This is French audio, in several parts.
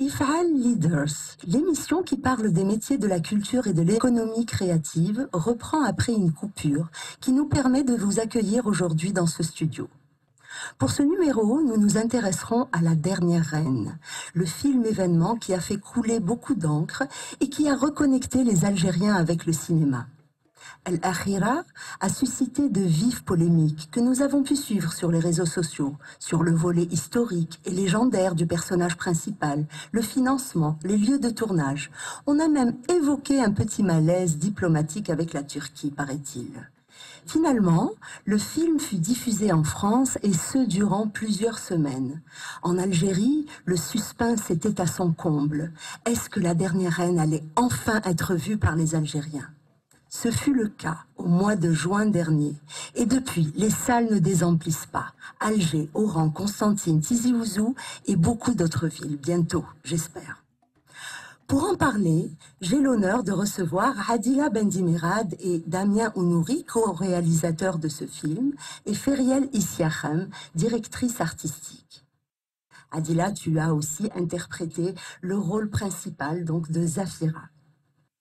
IFAL Leaders, l'émission qui parle des métiers de la culture et de l'économie créative, reprend après une coupure qui nous permet de vous accueillir aujourd'hui dans ce studio. Pour ce numéro, nous nous intéresserons à La Dernière Reine, le film événement qui a fait couler beaucoup d'encre et qui a reconnecté les Algériens avec le cinéma. El Akhira a suscité de vives polémiques que nous avons pu suivre sur les réseaux sociaux, sur le volet historique et légendaire du personnage principal, le financement, les lieux de tournage. On a même évoqué un petit malaise diplomatique avec la Turquie, paraît-il. Finalement, le film fut diffusé en France et ce durant plusieurs semaines. En Algérie, le suspense était à son comble. Est-ce que La Dernière Reine allait enfin être vue par les Algériens ? Ce fut le cas au mois de juin dernier. Et depuis, les salles ne désemplissent pas. Alger, Oran, Constantine, Tizi Ouzou et beaucoup d'autres villes. Bientôt, j'espère. Pour en parler, j'ai l'honneur de recevoir Adila Bendimirad et Damien Ounouri, co-réalisateurs de ce film, et Feriel Issiachem, directrice artistique. Adila, tu as aussi interprété le rôle principal donc de Zafira.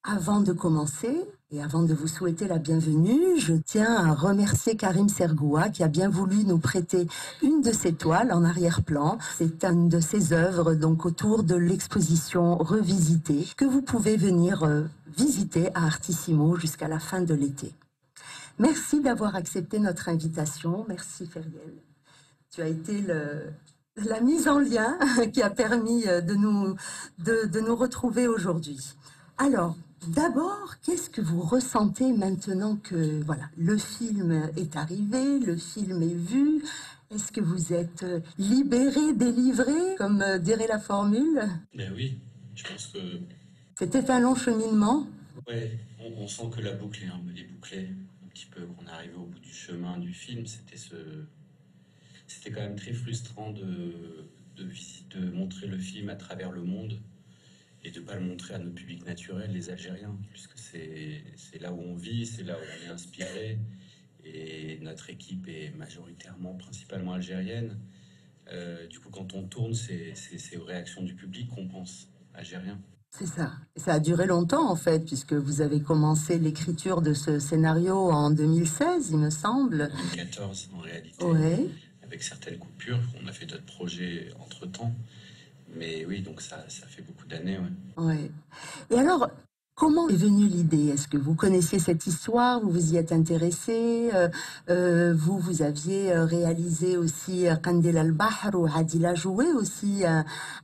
Avant de commencer, et avant de vous souhaiter la bienvenue, je tiens à remercier Karim Sergoua qui a bien voulu nous prêter une de ses toiles en arrière-plan. C'est une de ses œuvres donc autour de l'exposition Revisitée que vous pouvez venir visiter à Artissimo jusqu'à la fin de l'été. Merci d'avoir accepté notre invitation. Merci Feriel. Tu as été la mise en lien qui a permis de nous retrouver aujourd'hui. Alors, d'abord, qu'est-ce que vous ressentez maintenant que voilà, le film est arrivé, le film est vu? Est-ce que vous êtes libéré, délivré, comme dirait la formule? Ben oui, je pense que... C'était un long cheminement? Ouais, on sent que la boucle est bouclée un petit peu, qu'on est arrivé au bout du chemin du film. C'était quand même très frustrant de montrer le film à travers le monde et de ne pas le montrer à notre public naturel, les Algériens, puisque c'est là où on vit, c'est là où on est inspiré, et notre équipe est principalement algérienne. Du coup, quand on tourne, c'est aux réactions du public qu'on pense, algérien. C'est ça. Ça a duré longtemps, en fait, puisque vous avez commencé l'écriture de ce scénario en 2016, il me semble. 2014, en réalité. Ouais. Avec certaines coupures. On a fait d'autres projets entre-temps. Mais oui, donc ça fait beaucoup d'années, ouais. Ouais. Et alors, comment est venue l'idée? Est-ce que vous connaissiez cette histoire? Vous vous y êtes intéressé? Vous aviez réalisé aussi Qandil al-Bahr, où Adila jouait aussi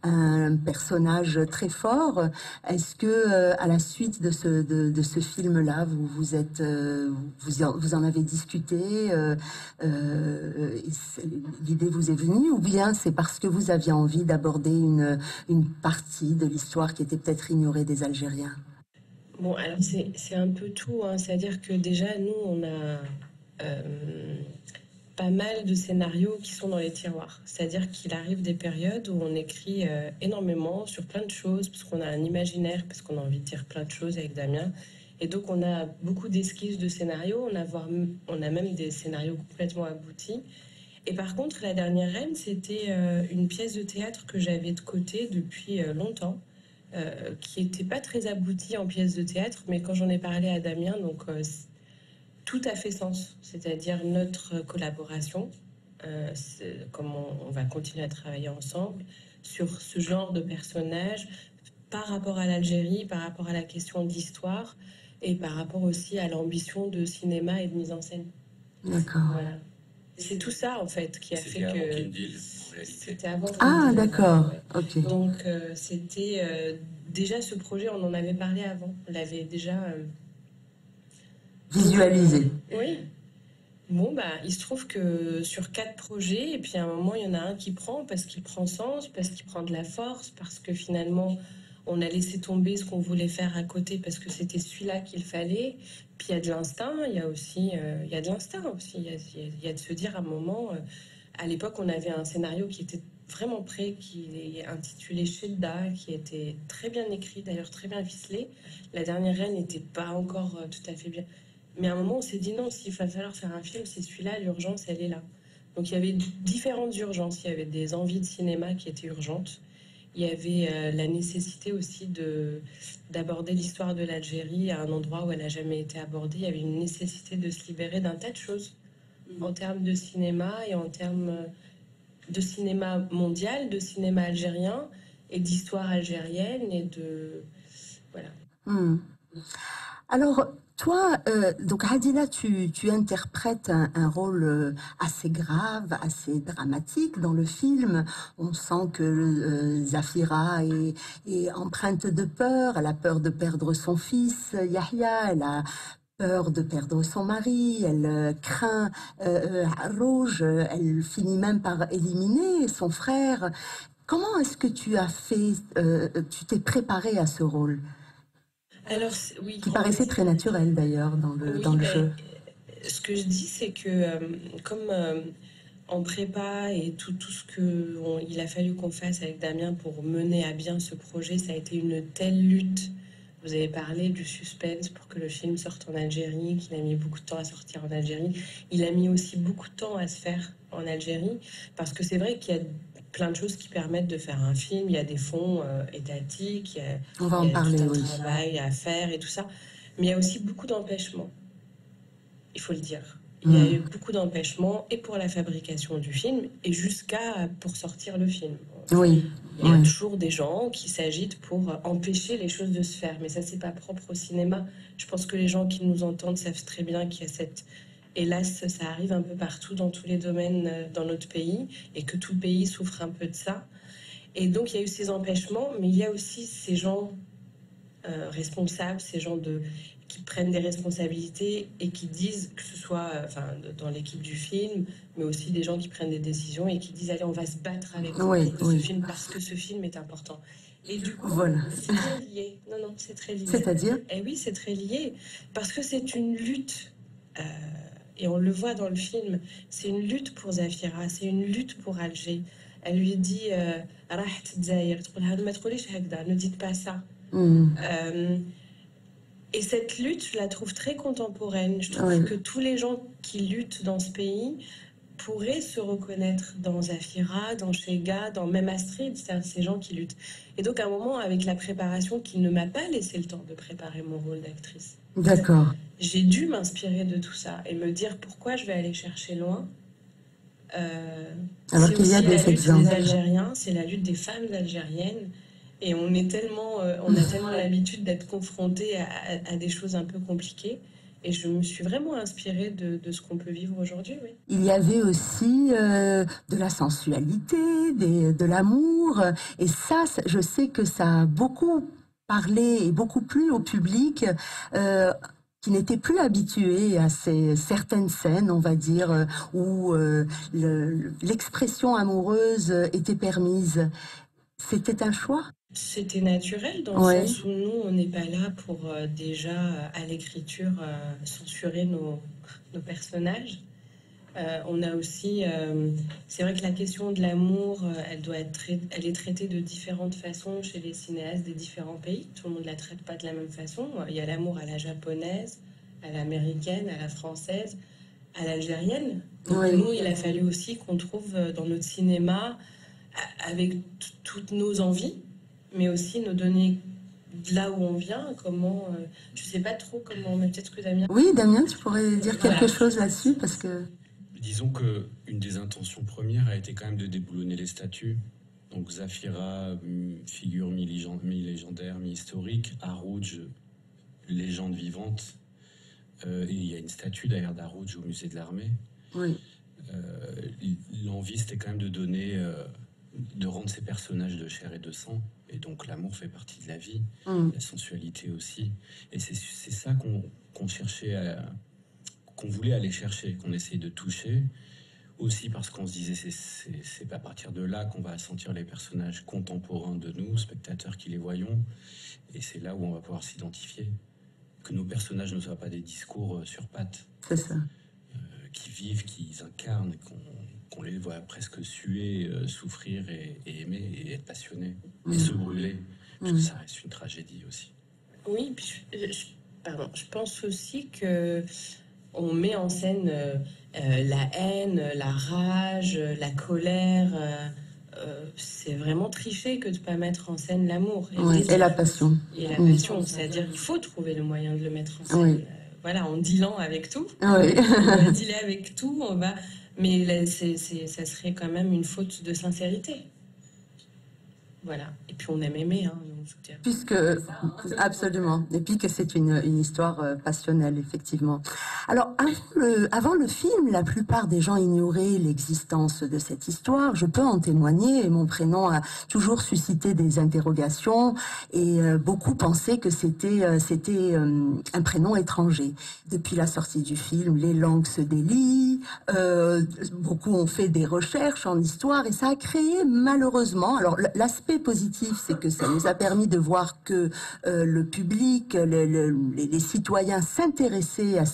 un personnage très fort. Est-ce que à la suite de ce film-là, vous en avez discuté? L'idée vous est venue, ou bien c'est parce que vous aviez envie d'aborder une partie de l'histoire qui était peut-être ignorée des Algériens? Bon, alors c'est un peu tout, hein. C'est-à-dire que déjà, nous, on a pas mal de scénarios qui sont dans les tiroirs. C'est-à-dire qu'il arrive des périodes où on écrit énormément sur plein de choses, parce qu'on a un imaginaire, parce qu'on a envie de dire plein de choses avec Damien. Et donc, on a beaucoup d'esquisses de scénarios, on a même des scénarios complètement aboutis. Et par contre, La Dernière Reine, c'était une pièce de théâtre que j'avais de côté depuis longtemps. Qui n'était pas très abouti en pièce de théâtre, mais quand j'en ai parlé à Damien, donc tout a fait sens. C'est-à-dire notre collaboration, comment on va continuer à travailler ensemble sur ce genre de personnage par rapport à l'Algérie, par rapport à la question d'histoire et par rapport aussi à l'ambition de cinéma et de mise en scène. D'accord. Voilà. C'est tout ça en fait qui a fait que... C'était avant. Ah, d'accord. Ouais. Ok. Donc, c'était déjà ce projet, on en avait parlé avant. On l'avait déjà visualisé. Oui. Bon, bah, il se trouve que sur 4 projets, et puis à un moment, il y en a un qui prend parce qu'il prend sens, parce qu'il prend de la force, parce que finalement, on a laissé tomber ce qu'on voulait faire à côté parce que c'était celui-là qu'il fallait. Puis il y a de l'instinct, il y a aussi, il y a de l'instinct aussi. Il y a de se dire à un moment. À l'époque, on avait un scénario qui était vraiment prêt, qui est intitulé Shedda, qui était très bien écrit, d'ailleurs très bien ficelé. La Dernière Reine n'était pas encore tout à fait bien. Mais à un moment, on s'est dit non, s'il va falloir faire un film, c'est celui-là, l'urgence, elle est là. Donc il y avait différentes urgences. Il y avait des envies de cinéma qui étaient urgentes. il y avait la nécessité aussi d'aborder l'histoire de l'Algérie à un endroit où elle n'a jamais été abordée. Il y avait une nécessité de se libérer d'un tas de choses en termes de cinéma et en termes de cinéma mondial, de cinéma algérien et d'histoire algérienne et de... Voilà. Alors, toi, donc Adila, tu interprètes un rôle assez grave, assez dramatique dans le film. On sent que Zafira est empreinte de peur. Elle a peur de perdre son fils, Yahya. Elle a peur de perdre son mari. Elle craint Rouge. Elle finit même par éliminer son frère. Comment est-ce que tu as fait, tu t'es préparée à ce rôle? Alors, oui, Qui paraissait très naturel d'ailleurs dans le jeu. Ce que je dis, c'est que comme en prépa et tout ce qu'il a fallu qu'on fasse avec Damien pour mener à bien ce projet, ça a été une telle lutte. Vous avez parlé du suspense pour que le film sorte en Algérie, qu'il a mis beaucoup de temps à sortir en Algérie. Il a mis aussi beaucoup de temps à se faire en Algérie, parce que c'est vrai qu'il y a plein de choses qui permettent de faire un film. Il y a des fonds étatiques, On va en parler, tout un oui. travail à faire et tout ça. Mais il y a aussi beaucoup d'empêchements, il faut le dire. Il y a eu beaucoup d'empêchements et pour la fabrication du film et jusqu'à pour sortir le film. Oui. Il y a toujours des gens qui s'agitent pour empêcher les choses de se faire. Mais ça, c'est pas propre au cinéma. Je pense que les gens qui nous entendent savent très bien qu'il y a cette... Hélas, ça arrive un peu partout dans tous les domaines dans notre pays et que tout le pays souffre un peu de ça. Et donc, il y a eu ces empêchements, mais il y a aussi ces gens responsables, ces gens qui prennent des responsabilités et qui disent, que ce soit dans l'équipe du film, mais aussi des gens qui prennent des décisions et qui disent allez, on va se battre avec ce film parce que ce film est important. Et du coup, c'est très lié. Non, c'est très lié. C'est-à-dire ? Eh oui, c'est très lié parce que c'est une lutte. Et on le voit dans le film, c'est une lutte pour Zafira, c'est une lutte pour Alger. Elle lui dit ne dites pas ça. Et cette lutte, je la trouve très contemporaine. Je trouve que tous les gens qui luttent dans ce pays pourraient se reconnaître dans Zafira, dans Chega, dans même Astrid, c'est ces gens qui luttent. Et donc à un moment, avec la préparation, qui ne m'a pas laissé le temps de préparer mon rôle d'actrice. D'accord. J'ai dû m'inspirer de tout ça et me dire pourquoi je vais aller chercher loin. Alors qu'il y a des exemples. C'est la lutte des Algériens, c'est la lutte des femmes algériennes. Et on a tellement l'habitude d'être confrontés à des choses un peu compliquées. Et je me suis vraiment inspirée de ce qu'on peut vivre aujourd'hui. Oui. Il y avait aussi de la sensualité, de l'amour. Et ça, je sais que ça a beaucoup parlé et beaucoup plu au public qui n'était plus habitué à certaines scènes, on va dire, où l'expression amoureuse était permise. C'était un choix ? C'était naturel dans le sens où nous, on n'est pas là pour déjà à l'écriture censurer nos personnages. On a aussi, c'est vrai que la question de l'amour, elle est traitée de différentes façons chez les cinéastes des différents pays. Tout le monde la traite pas de la même façon. Il y a l'amour à la japonaise, à l'américaine, à la française, à l'algérienne. Donc nous, il a fallu aussi qu'on trouve dans notre cinéma, avec toutes nos envies, mais aussi nous donner de là où on vient, comment... je sais pas trop comment... Mais peut-être que Damien... Oui, Damien, tu pourrais dire quelque chose là-dessus, parce que... Disons qu'une des intentions premières a été quand même de déboulonner les statues. Donc Zafira, figure mi-légendaire, mi-historique. Harouj, légende vivante. Et il y a une statue d'ailleurs d'Harouj au musée de l'Armée. Oui. L'envie, c'était quand même de donner... de rendre ces personnages de chair et de sang. Et donc l'amour fait partie de la vie, la sensualité aussi. Et c'est ça qu'on cherchait qu'on voulait aller chercher, qu'on essayait de toucher. Aussi parce qu'on se disait c'est à partir de là qu'on va sentir les personnages contemporains de nous, spectateurs qui les voyons. Et c'est là où on va pouvoir s'identifier. Que nos personnages ne soient pas des discours sur pattes. C'est ça. Qui vivent, qui incarnent, qu'on les voit presque suer, souffrir et aimer et être passionnés et se brûler. Parce que ça reste une tragédie aussi. Oui, puis je pense aussi que on met en scène la haine, la rage, la colère c'est vraiment tricher que de ne pas mettre en scène l'amour. Et la passion. Et la passion, c'est-à-dire qu'il faut trouver le moyen de le mettre en scène. Voilà, en dealant avec tout. On va dealer avec tout, mais là, ça serait quand même une faute de sincérité. Voilà. Et puis on aime aimer, hein, puisque absolument. Et puis que c'est une histoire passionnelle, effectivement. Alors, avant le film, la plupart des gens ignoraient l'existence de cette histoire. Je peux en témoigner. Mon prénom a toujours suscité des interrogations et beaucoup pensaient que c'était un prénom étranger. Depuis la sortie du film, les langues se délient. Beaucoup ont fait des recherches en histoire et ça a créé malheureusement. Alors, l'aspect positif, c'est que ça nous a permis de voir que le public, les citoyens s'intéressaient à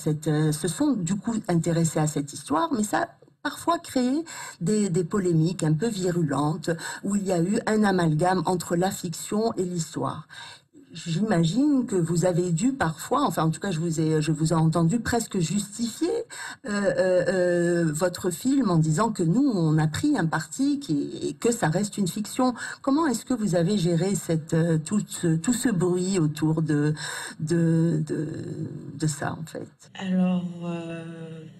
se sont du coup intéressés à cette histoire, mais ça a parfois créé des polémiques un peu virulentes où il y a eu un amalgame entre la fiction et l'histoire. J'imagine que vous avez dû parfois, enfin en tout cas je vous ai entendu presque justifier votre film en disant que nous on a pris un parti et que ça reste une fiction. Comment est-ce que vous avez géré tout ce bruit autour de ça en fait? Alors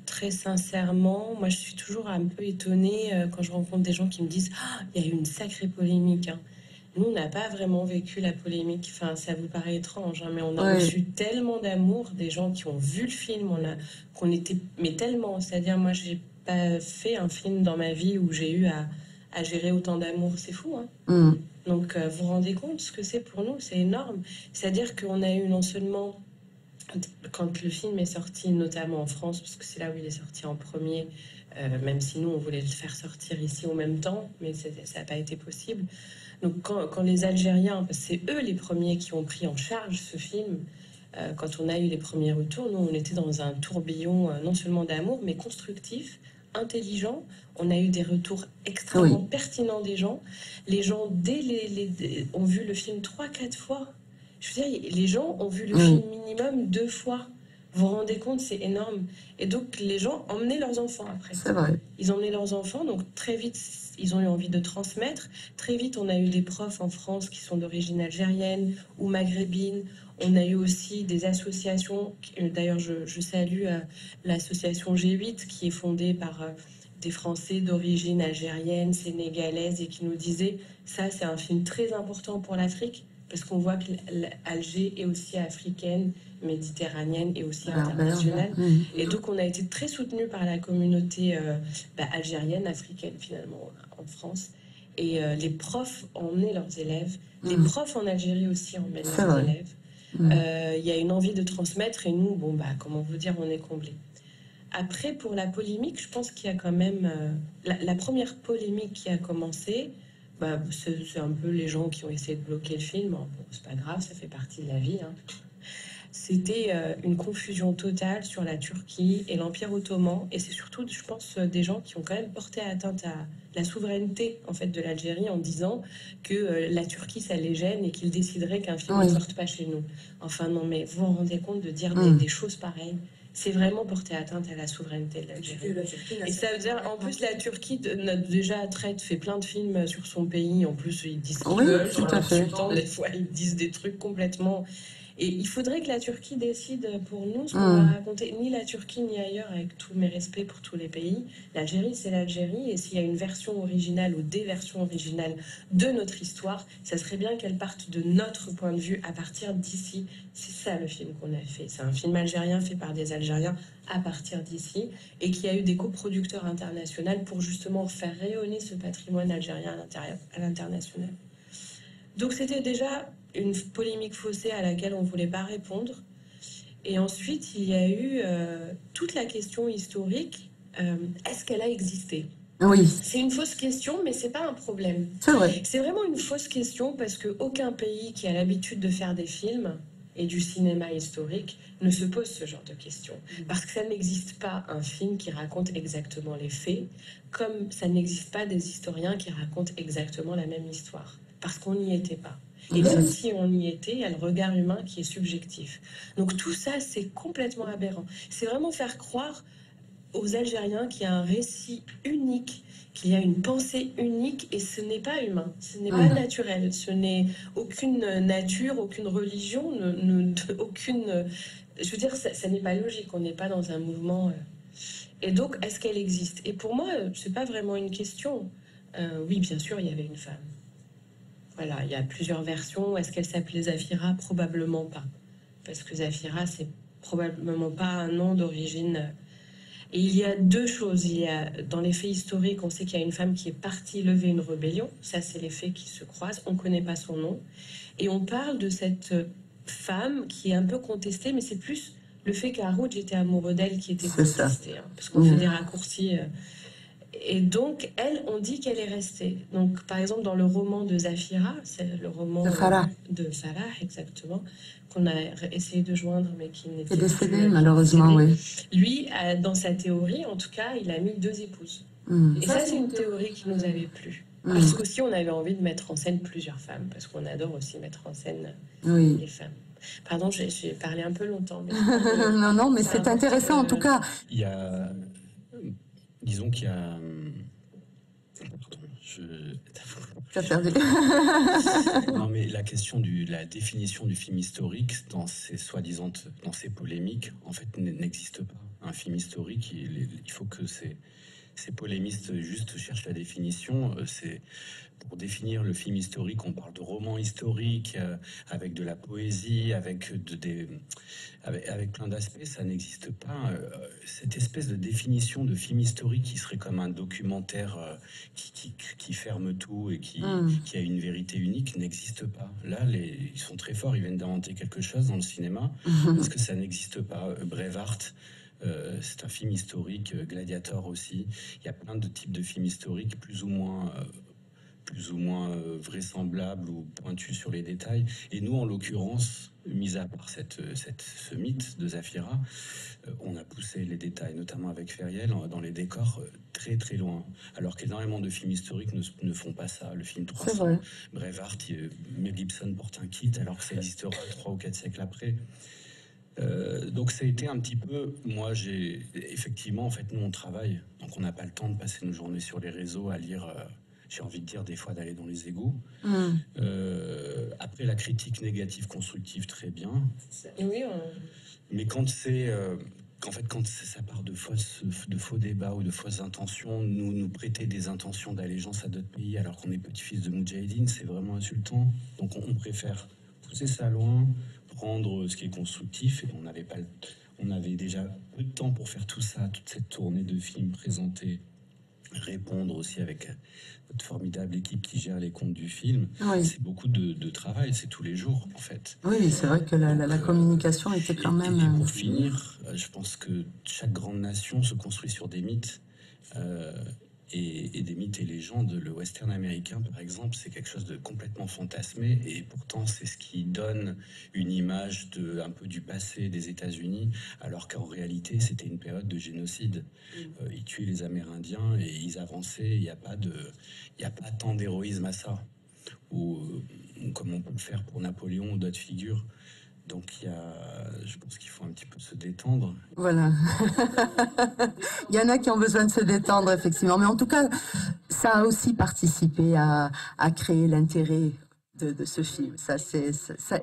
très sincèrement, moi je suis toujours un peu étonnée quand je rencontre des gens qui me disent il y a eu une sacrée polémique. Hein. Nous, on n'a pas vraiment vécu la polémique. Enfin, ça vous paraît étrange, hein, mais on a reçu tellement d'amour des gens qui ont vu le film. Qu'on était, mais tellement. C'est-à-dire, moi, j'ai pas fait un film dans ma vie où j'ai eu à gérer autant d'amour. C'est fou, hein. Donc, vous vous rendez compte ce que c'est pour nous? C'est énorme. C'est-à-dire qu'on a eu non seulement, quand le film est sorti, notamment en France, parce que c'est là où il est sorti en premier, même si nous, on voulait le faire sortir ici en même temps, mais ça n'a pas été possible. Donc quand les Algériens, c'est eux les premiers qui ont pris en charge ce film, quand on a eu les premiers retours, nous on était dans un tourbillon non seulement d'amour, mais constructif, intelligent. On a eu des retours extrêmement pertinents des gens. Les gens, ont vu le film 3-4 fois. Je veux dire, les gens ont vu le film minimum 2 fois. Vous vous rendez compte, c'est énorme. Et donc, les gens emmenaient leurs enfants après. C'est vrai. Ils emmenaient leurs enfants, donc très vite, ils ont eu envie de transmettre. Très vite, on a eu des profs en France qui sont d'origine algérienne ou maghrébine. On a eu aussi des associations. D'ailleurs, je salue l'association G8 qui est fondée par des Français d'origine algérienne, sénégalaise et qui nous disaient ça, c'est un film très important pour l'Afrique parce qu'on voit que l'Alger est aussi africaine, méditerranéenne et aussi internationale. Et donc, on a été très soutenus par la communauté algérienne, africaine finalement, en France. Et les profs emmenaient leurs élèves. Les profs en Algérie aussi emmènent leurs élèves. Il y a une envie de transmettre et nous, comment vous dire, on est comblés. Après, pour la polémique, je pense qu'il y a quand même... la première polémique qui a commencé... c'est un peu les gens qui ont essayé de bloquer le film. Bon, c'est pas grave, ça fait partie de la vie. Hein. C'était une confusion totale sur la Turquie et l'Empire ottoman. Et c'est surtout, je pense, des gens qui ont quand même porté atteinte à la souveraineté en fait, de l'Algérie en disant que la Turquie, ça les gêne et qu'ils décideraient qu'un film ne sorte pas chez nous. Enfin, non, mais vous vous rendez compte de dire des choses pareilles? C'est vraiment porter atteinte à la souveraineté de l'Algérie. Et ça veut dire, en plus, la Turquie déjà fait plein de films sur son pays. En plus, ils disent qu'ils veulent, tout à fait. Des fois, ils disent des trucs complètement... Et il faudrait que la Turquie décide pour nous ce qu'on va raconter. Ni la Turquie, ni ailleurs, avec tous mes respects pour tous les pays. L'Algérie, c'est l'Algérie. Et s'il y a une version originale ou des versions originales de notre histoire, ça serait bien qu'elle parte de notre point de vue à partir d'ici. C'est ça le film qu'on a fait. C'est un film algérien fait par des Algériens à partir d'ici. Et qui a eu des coproducteurs internationaux pour justement faire rayonner ce patrimoine algérien à l'international. Donc c'était déjà une polémique faussée à laquelle on ne voulait pas répondre. Et ensuite, il y a eu toute la question historique. Est-ce qu'elle a existé? Oui. C'est une fausse question, mais ce n'est pas un problème. C'est vrai. C'est vraiment une fausse question parce qu'aucun pays qui a l'habitude de faire des films et du cinéma historique ne se pose ce genre de questions. Parce que ça n'existe pas un film qui raconte exactement les faits, comme ça n'existe pas des historiens qui racontent exactement la même histoire. Parce qu'on n'y était pas. Et même si on y était, il y a le regard humain qui est subjectif. Donc tout ça, c'est complètement aberrant. C'est vraiment faire croire aux Algériens qu'il y a un récit unique, qu'il y a une pensée unique, et ce n'est pas humain, ce n'est pas naturel, ce n'est aucune nature, aucune religion, aucune... Je veux dire, ça n'est pas logique, on n'est pas dans un mouvement... Et donc, est-ce qu'elle existe? Et pour moi, c'est pas vraiment une question. Oui, bien sûr, il y avait une femme. Voilà, il y a plusieurs versions. Est-ce qu'elle s'appelait Zafira? Probablement pas. Parce que Zafira, c'est probablement pas un nom d'origine... Et il y a deux choses. Il y a, dans les faits historiques, on sait qu'il y a une femme qui est partie lever une rébellion. Ça, c'est les faits qui se croisent. On ne connaît pas son nom. Et on parle de cette femme qui est un peu contestée, mais c'est plus le fait qu'Haroudj était amoureux d'elle qui était contesté. Hein, parce qu'on fait des raccourcis. Et donc, elle, on dit qu'elle est restée. Donc, par exemple, dans le roman de Zafira, c'est le roman de Farah, exactement, qu'on a essayé de joindre, mais qui n'était pas décédé, malheureusement, oui. Lui, dans sa théorie, en tout cas, il a mis 2 épouses. Et ça, c'est une théorie qui nous avait plu. Parce qu'aussi, on avait envie de mettre en scène plusieurs femmes, parce qu'on adore aussi mettre en scène les femmes. Pardon, j'ai parlé un peu longtemps. Mais non, mais c'est intéressant, en tout cas. Il y a... Disons qu'il y a... T'as perdu. Non, mais la question de la définition du film historique dans ces soi-disant, dans ces polémiques, en fait, n'existe pas. Un film historique, il faut que ces polémistes juste cherchent la définition. C'est pour définir le film historique, on parle de roman historique, avec de la poésie, avec plein d'aspects. Ça n'existe pas. Cette espèce de définition de film historique qui serait comme un documentaire qui ferme tout et qui a une vérité unique n'existe pas. Là, ils sont très forts. Ils viennent d'inventer quelque chose dans le cinéma parce que ça n'existe pas. Braveheart. C'est un film historique, Gladiator aussi. Il y a plein de types de films historiques plus ou moins vraisemblables ou pointus sur les détails. Et nous, en l'occurrence, mis à part ce mythe de Zafira, on a poussé les détails, notamment avec Feriel, dans les décors très très loin. Alors qu'énormément de films historiques ne font pas ça. Le film 300, Braveheart, Mel Gibson porte un kit alors que ça existera 3 ou 4 siècles après. Donc ça a été un petit peu, moi effectivement, en fait, nous on travaille, donc on n'a pas le temps de passer nos journées sur les réseaux à lire, j'ai envie de dire des fois d'aller dans les égouts. Après la critique négative constructive, très bien. Oui, mais quand c'est quand ça part de faux débats ou de fausses intentions, nous prêter des intentions d'allégeance à d'autres pays alors qu'on est petit-fils de Moudjahidine, c'est vraiment insultant. Donc on préfère pousser ça loin, prendre ce qui est constructif, et on avait déjà peu de temps pour faire tout ça, toute cette tournée de films présentés, répondre aussi avec notre formidable équipe qui gère les comptes du film. C'est beaucoup de travail, c'est tous les jours en fait. Oui, c'est vrai que la communication était quand même... Et pour finir, je pense que chaque grande nation se construit sur des mythes. Et des mythes et légendes. Le western américain, par exemple, c'est quelque chose de complètement fantasmé, et pourtant c'est ce qui donne une image un peu du passé des États-Unis, alors qu'en réalité c'était une période de génocide. Ils tuaient les Amérindiens et ils avançaient. Il n'y a pas tant d'héroïsme à ça, ou comme on peut le faire pour Napoléon ou d'autres figures. Donc je pense qu'il faut un petit peu se détendre. Voilà. Il y en a qui ont besoin de se détendre, effectivement. Mais en tout cas, ça a aussi participé à créer l'intérêt de ce film.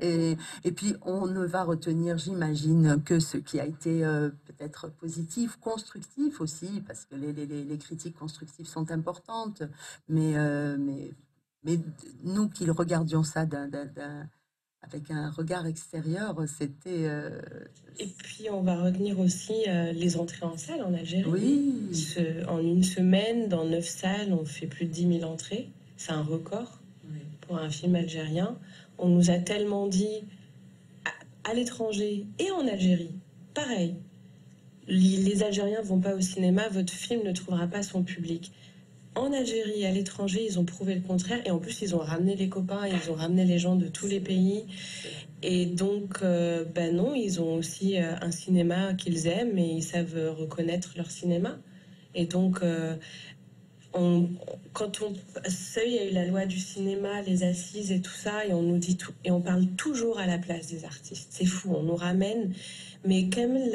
Et puis, on ne va retenir, j'imagine, que ce qui a été peut-être positif, constructif aussi, parce que les critiques constructives sont importantes. Mais nous qui regardions ça avec un regard extérieur, c'était... Et puis, on va retenir aussi les entrées en salle en Algérie. Oui. En une semaine, dans 9 salles, on fait plus de 10 000 entrées. C'est un record pour un film algérien. On nous a tellement dit, à l'étranger et en Algérie, pareil, les Algériens ne vont pas au cinéma, votre film ne trouvera pas son public. En Algérie et à l'étranger, ils ont prouvé le contraire. Et en plus, ils ont ramené les copains, ils ont ramené les gens de tous les pays. Et donc, non, ils ont aussi un cinéma qu'ils aiment et ils savent reconnaître leur cinéma. Et donc, il y a eu la loi du cinéma, les assises et tout ça, et on nous dit tout. Et on parle toujours à la place des artistes. C'est fou, on nous ramène. Mais Kamel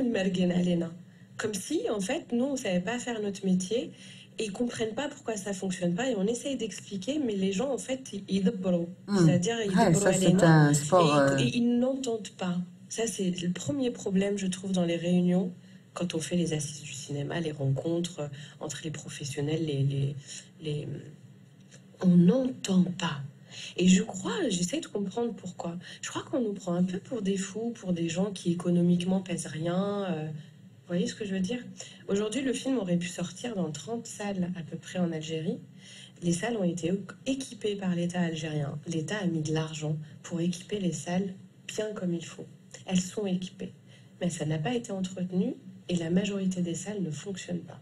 Mergen Alena. Comme si, en fait, nous, on ne savait pas faire notre métier et ils ne comprennent pas pourquoi ça ne fonctionne pas. Et on essaye d'expliquer, mais les gens, en fait, ils débrouillent. C'est-à-dire, ils Ouais, débrouillent ça, c'est Alena un sport. et ils n'entendent pas. Ça, c'est le premier problème, je trouve, dans les réunions, quand on fait les assises du cinéma, les rencontres entre les professionnels, les... on n'entend pas. Et je crois, j'essaie de comprendre pourquoi. Je crois qu'on nous prend un peu pour des fous, pour des gens qui économiquement pèsent rien. Vous voyez ce que je veux dire? Aujourd'hui, le film aurait pu sortir dans 30 salles à peu près en Algérie. Les salles ont été équipées par l'État algérien. L'État a mis de l'argent pour équiper les salles bien comme il faut. Elles sont équipées. Mais ça n'a pas été entretenu et la majorité des salles ne fonctionnent pas.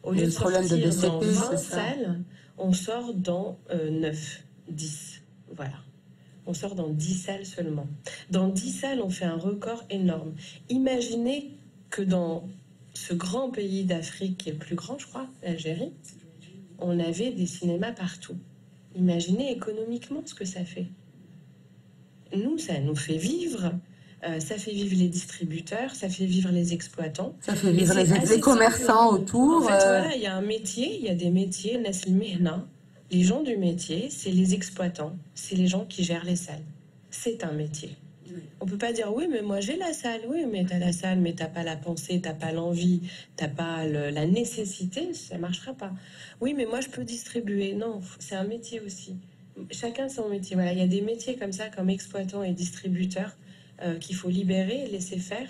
Au lieu de sortir dans 20 salles, on sort dans 9, 10. Voilà. On sort dans 10 salles seulement. Dans 10 salles, on fait un record énorme. Imaginez que dans ce grand pays d'Afrique, qui est le plus grand, je crois, l'Algérie, on avait des cinémas partout. Imaginez économiquement ce que ça fait. Nous, ça nous fait vivre. Ça fait vivre les distributeurs, ça fait vivre les exploitants. Ça fait vivre les commerçants autour. En fait, voilà, il y a un métier, il y a des métiers, Nasl Mehna. Les gens du métier, c'est les exploitants, c'est les gens qui gèrent les salles. C'est un métier. On peut pas dire oui, mais moi j'ai la salle. Oui, mais t'as la salle, mais t'as pas la pensée, t'as pas l'envie, t'as pas la nécessité, ça marchera pas. Oui, mais moi je peux distribuer. Non, c'est un métier aussi. Chacun son métier. Voilà, il y a des métiers comme ça, comme exploitant et distributeur, qu'il faut libérer et laisser faire.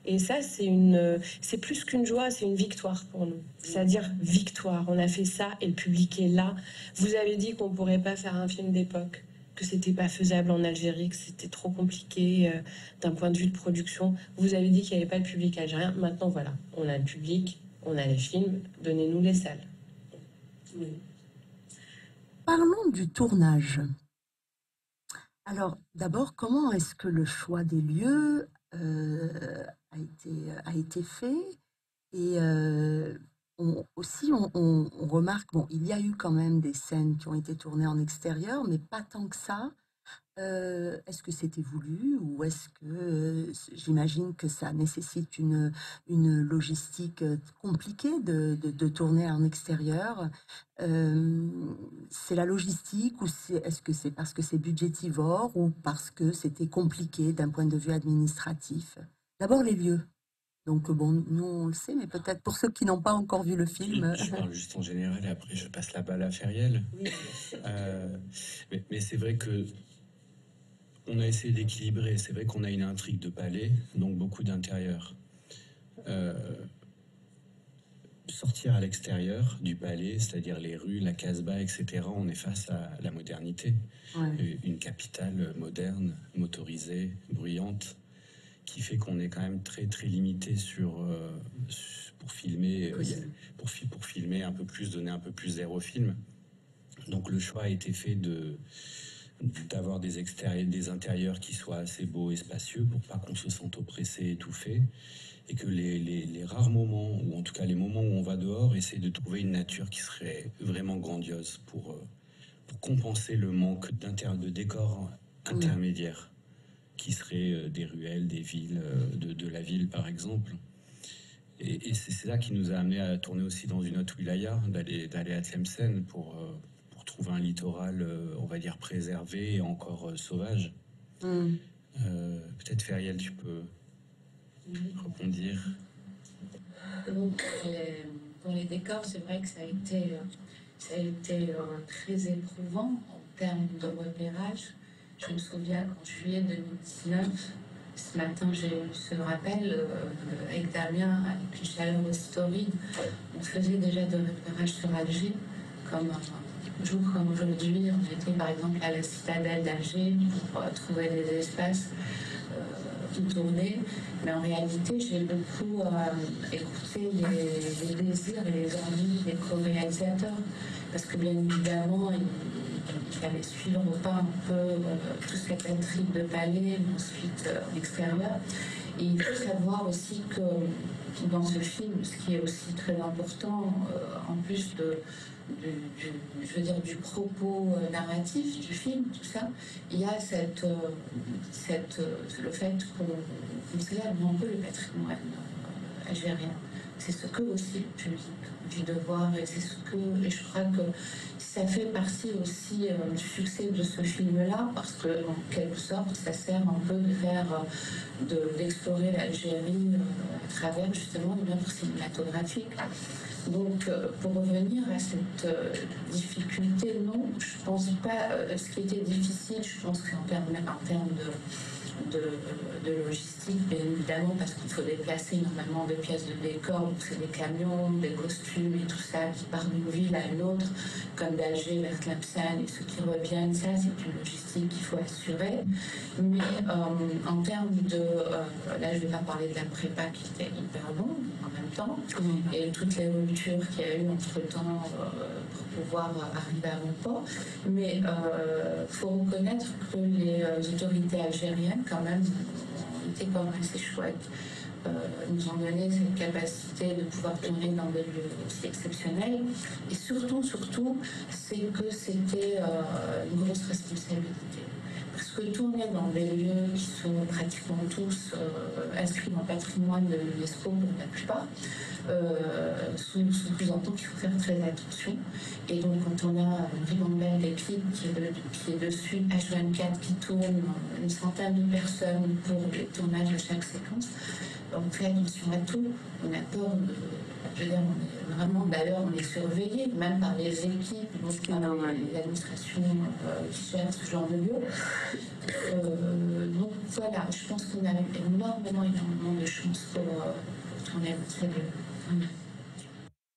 Et ça, c'est plus qu'une joie, c'est une victoire pour nous. C'est-à-dire victoire. On a fait ça et le public est là. Vous avez dit qu'on pourrait pas faire un film d'époque, que c'était pas faisable en Algérie, que c'était trop compliqué d'un point de vue de production. Vous avez dit qu'il n'y avait pas le public algérien. Maintenant, voilà, on a le public, on a les films. Donnez-nous les salles. Oui. Parlons du tournage. Alors, d'abord, comment est-ce que le choix des lieux a été fait? Et on remarque, bon, il y a eu quand même des scènes qui ont été tournées en extérieur, mais pas tant que ça. Est-ce que c'était voulu ou est-ce que j'imagine que ça nécessite une logistique compliquée de tourner en extérieur? C'est la logistique ou est-ce que c'est parce que c'est budgétivore ou parce que c'était compliqué d'un point de vue administratif? D'abord les lieux. Donc bon, nous on le sait, mais peut-être pour ceux qui n'ont pas encore vu le film. Je parle juste en général et après je passe la balle à Feriel. Oui. Mais c'est vrai que on a essayé d'équilibrer. C'est vrai qu'on a une intrigue de palais, donc beaucoup d'intérieur. Sortir à l'extérieur du palais, c'est-à-dire les rues, la Casbah, etc., on est face à la modernité. Ouais. Une capitale moderne, motorisée, bruyante, qui fait qu'on est quand même très, très limité pour filmer, pour filmer un peu plus, donner un peu d'air au film. Donc le choix a été fait d'avoir des intérieurs qui soient assez beaux et spacieux pour pas qu'on se sente oppressé, étouffé, et que les rares moments, ou en tout cas les moments où on va dehors, essayer de trouver une nature qui serait vraiment grandiose pour compenser le manque de décors intermédiaires, qui seraient des ruelles, des villes, de la ville par exemple. Et c'est là qui nous a amené à tourner aussi dans une autre wilaya, d'aller à Tlemcen pour trouver un littoral, on va dire, préservé et encore sauvage. Peut-être Feriel, tu peux rebondir. Donc, pour les décors, c'est vrai que ça a été très éprouvant en termes de repérage. Je me souviens qu'en juillet 2019, ce matin, j'ai eu ce rappel avec Damien, avec une chaleur aussi torride. On faisait déjà de repérage sur Alger, comme un jour comme aujourd'hui. On était par exemple à la citadelle d'Alger pour trouver des espaces tout tourner. Mais en réalité, j'ai beaucoup écouté les désirs et les envies des co-réalisateurs. Parce que bien évidemment, il fallait suivre au pas un peu toute cette intrigue de palais, ensuite en extérieur. Et il faut savoir aussi que dans ce film, ce qui est aussi très important, en plus du propos narratif du film, tout ça, il y a le fait qu'on célèbre un peu le patrimoine algérien. c'est ce que aussi le public a envie de voir, et c'est ce que, et je crois que ça fait partie aussi du succès de ce film-là, parce que en quelque sorte, ça sert un peu de faire, d'explorer l'Algérie à travers justement une œuvre cinématographique. Donc, pour revenir à cette difficulté, non, je pense pas. Ce qui était difficile, je pense qu'en termes de logistique, bien évidemment, parce qu'il faut déplacer normalement des pièces de décor, donc c'est des camions, des costumes et tout ça qui partent d'une ville à une autre, comme d'Alger vers Tlemcen, et ceux qui reviennent, ça c'est une logistique qu'il faut assurer. Mais en termes de... là je ne vais pas parler de la prépa qui était hyper longue en même temps, et toutes les ruptures qu'il y a eu entre-temps pour pouvoir arriver à mon port, mais il faut reconnaître que les autorités algériennes quand même été quand même assez chouettes. Nous ont donné cette capacité de pouvoir tourner dans des lieux aussi exceptionnels. Et surtout, c'est que c'était une grosse responsabilité. Parce que tourner dans des lieux qui sont pratiquement tous inscrits dans le patrimoine de l'UNESCO, pour la plupart, sous-entend qu'il faut faire très attention. Et donc, quand on a une ribambelle d'équipes qui est dessus, H24 qui tourne, une centaine de personnes pour les tournages de chaque séquence, on fait attention à tout. On a peur de... Je veux dire, on est vraiment, d'ailleurs, on est surveillé, même par les équipes, donc par l'administration qui gère ce genre de lieu. Donc voilà, je pense qu'on a énormément de chance pour tourner ce lieu.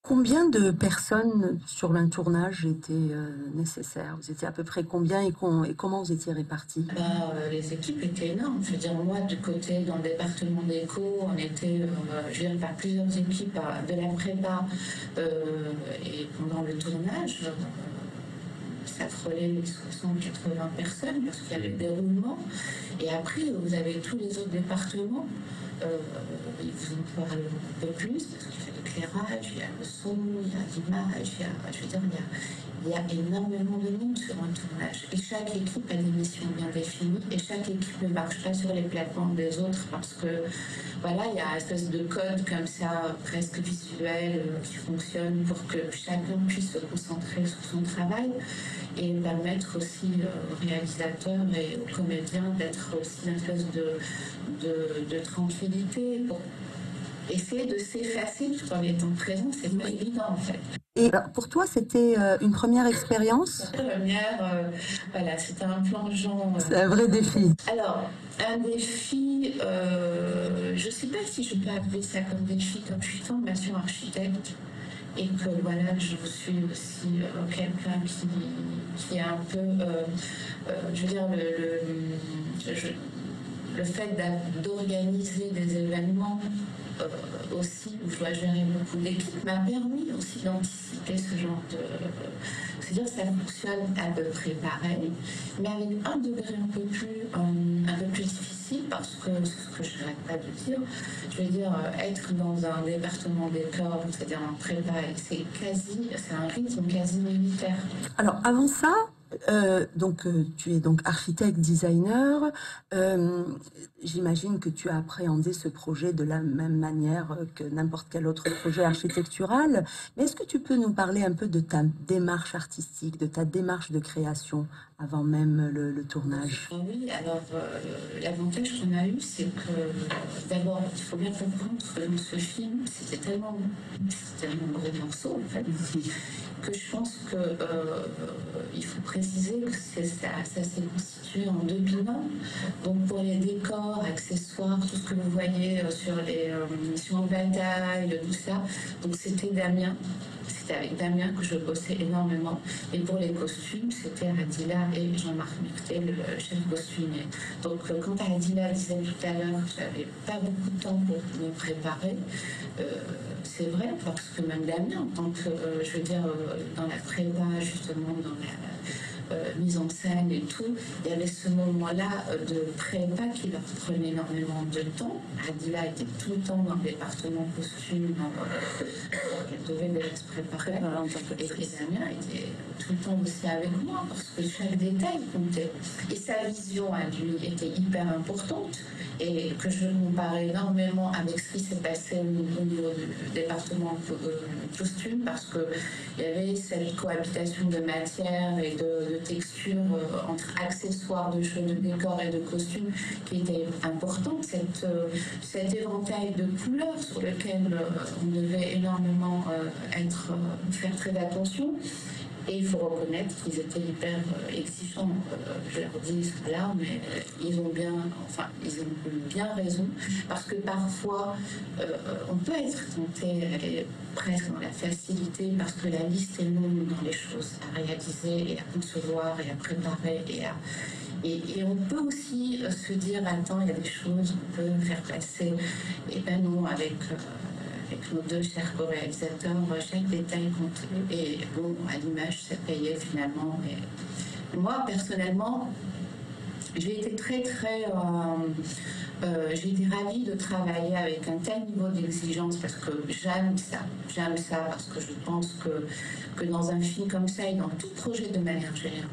Combien de personnes sur un tournage étaient nécessaires? Vous étiez à peu près combien et comment vous étiez répartis? Les équipes étaient énormes. Je veux dire, moi, du côté, dans le département d'éco, on était, je viens par plusieurs équipes de la prépa et pendant le tournage, ça frôlait les 60-80 personnes parce qu'il y avait le déroulement. Et après, vous avez tous les autres départements. Ils vous en parlent un peu plus parce qu'il y a l'éclairage, il y a le son, il y a l'image, il y a énormément de monde sur un tournage. Et chaque équipe a des missions bien définies et chaque équipe ne marche pas sur les plates-bandes des autres parce que voilà, il y a une espèce de code comme ça, presque visuel, qui fonctionne pour que chacun puisse se concentrer sur son travail et permettre aussi aux réalisateurs et aux comédiens d'être aussi une espèce de tranquillité pour essayer de s'effacer tout en étant présent. C'est pas évident en fait. Et alors, pour toi, c'était une première expérience? Voilà, c'était un plongeon. C'est un vrai défi. Alors, un défi, je ne sais pas si je peux appeler ça comme défi, comme je suis formation architecte et que voilà, je suis aussi quelqu'un qui est un peu, je veux dire, le fait d'organiser des événements aussi, où je dois gérer beaucoup d'équipes, m'a permis aussi d'anticiper ce genre de... C'est-à-dire que ça fonctionne à peu près pareil, mais avec un degré un peu plus difficile, parce que c'est ce que je n'arrête pas de dire. Je veux dire, être dans un département décor, c'est-à-dire en prépa, c'est un rythme quasi militaire. Alors, avant ça, tu es donc architecte, designer. J'imagine que tu as appréhendé ce projet de la même manière que n'importe quel autre projet architectural. Mais est-ce que tu peux nous parler un peu de ta démarche artistique, de ta démarche de création avant même le tournage? Oui, alors l'avantage qu'on a eu, c'est que d'abord, il faut bien comprendre que dans ce film, c'était tellement gros morceau en fait, que je pense qu'il faut préciser que ça s'est constitué en 2 bilans. Donc pour les décors, accessoires, tout ce que vous voyez sur le bataille, tout ça, donc c'était Damien. C'était avec Damien que je bossais énormément. Et pour les costumes, c'était Adila et Jean-Marc Mictet, le chef costumier. Donc quand Adila disait tout à l'heure que je n'avais pas beaucoup de temps pour me préparer, c'est vrai, parce que même Damien, en tant que, je veux dire, dans la prépa, justement, dans la mise en scène et tout, il y avait ce moment-là de prépa qui leur prenait énormément de temps. Adila était tout le temps dans le département costume, elle devait déjà se préparer. Et Damien était tout le temps aussi avec moi, parce que chaque détail comptait. Et sa vision à lui était hyper importante. et que je compare énormément avec ce qui s'est passé au niveau du département costume, parce qu'il y avait cette cohabitation de matière et de texture entre accessoires de jeux de décor et de costumes qui était importante, cet éventail de couleurs sur lequel on devait énormément faire très attention. Et il faut reconnaître qu'ils étaient hyper exigeants. Je leur dis là, mais ils ont bien raison, parce que parfois on peut être tenté d'aller presque dans la facilité, parce que la liste est longue dans les choses à réaliser et à concevoir et à préparer et on peut aussi se dire, attends, il y a des choses qu'on peut faire passer. Et ben non, avec nos deux chers co-réalisateurs, chaque détail compte. Et bon, à l'image, c'est payé finalement. Mais moi, personnellement, j'ai été j'ai été ravie de travailler avec un tel niveau d'exigence, parce que j'aime ça, parce que je pense que dans un film comme ça et dans tout projet de manière générale,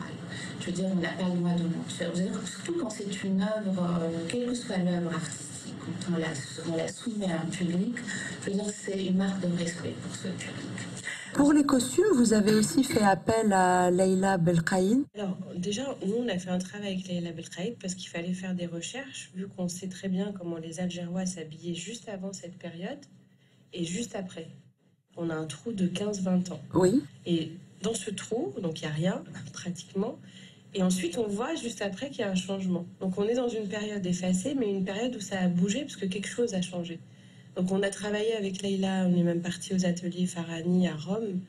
je veux dire, on n'a pas le droit de mentir. Surtout quand c'est une œuvre, quelle que soit l'œuvre artistique, quand on la soumet à un public, je veux dire, c'est une marque de respect pour ce public. Pour les costumes, vous avez aussi fait appel à Leïla Belkaïd. Alors, déjà, nous, on a fait un travail avec Leïla Belkaïd parce qu'il fallait faire des recherches, vu qu'on sait très bien comment les Algérois s'habillaient juste avant cette période et juste après. On a un trou de 15-20 ans. Oui. Et dans ce trou, donc il n'y a rien, pratiquement. Et ensuite, on voit juste après qu'il y a un changement. Donc, on est dans une période effacée, mais une période où ça a bougé parce que quelque chose a changé. Donc, on a travaillé avec Leïla, on est même parti aux ateliers Farani à Rome.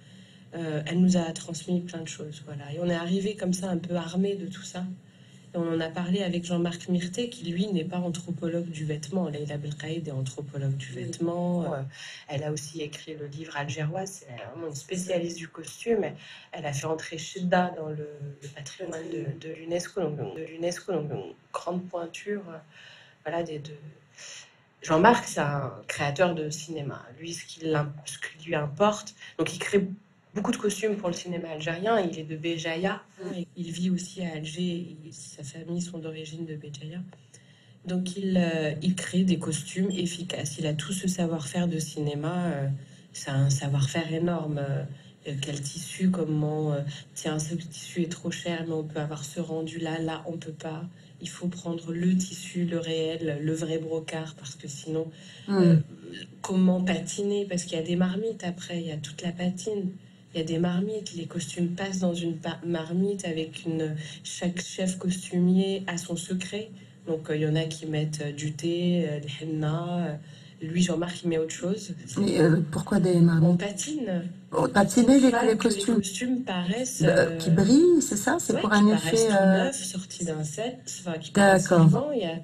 Elle nous a transmis plein de choses, voilà. Et on est arrivé comme ça, un peu armé de tout ça. Et on en a parlé avec Jean-Marc Myrté, qui lui n'est pas anthropologue du vêtement. Leïla Belkaïd est anthropologue du vêtement. Elle a aussi écrit le livre Algérois, c'est vraiment une spécialiste du costume. Elle a fait entrer Chidda dans le patrimoine de l'UNESCO, donc une grande pointure, voilà, Jean-Marc, c'est un créateur de cinéma. Lui, ce qui lui importe, donc il crée beaucoup de costumes pour le cinéma algérien. Il est de Béjaïa. Il vit aussi à Alger. Sa famille sont d'origine de Béjaïa. Donc, il crée des costumes efficaces. Il a tout ce savoir-faire de cinéma. C'est un savoir-faire énorme. Quel tissu, comment... tiens, ce tissu est trop cher, mais on peut avoir ce rendu-là. Là, on peut pas. Il faut prendre le tissu, le réel, le vrai brocart, parce que sinon... comment patiner? Parce qu'il y a des marmites après. Il y a toute la patine. Il y a des marmites, les costumes passent dans une marmite avec chaque chef costumier a son secret. Donc il y en a qui mettent du thé, des henna. Lui, Jean-Marc, il met autre chose. Pourquoi des marmites? On patine. Patiner les costumes. Les costumes paraissent... qui brillent, c'est ça? C'est pour un effet... tout neuf, sorti d'un set. Enfin, qui paraissent vivants. Il y a...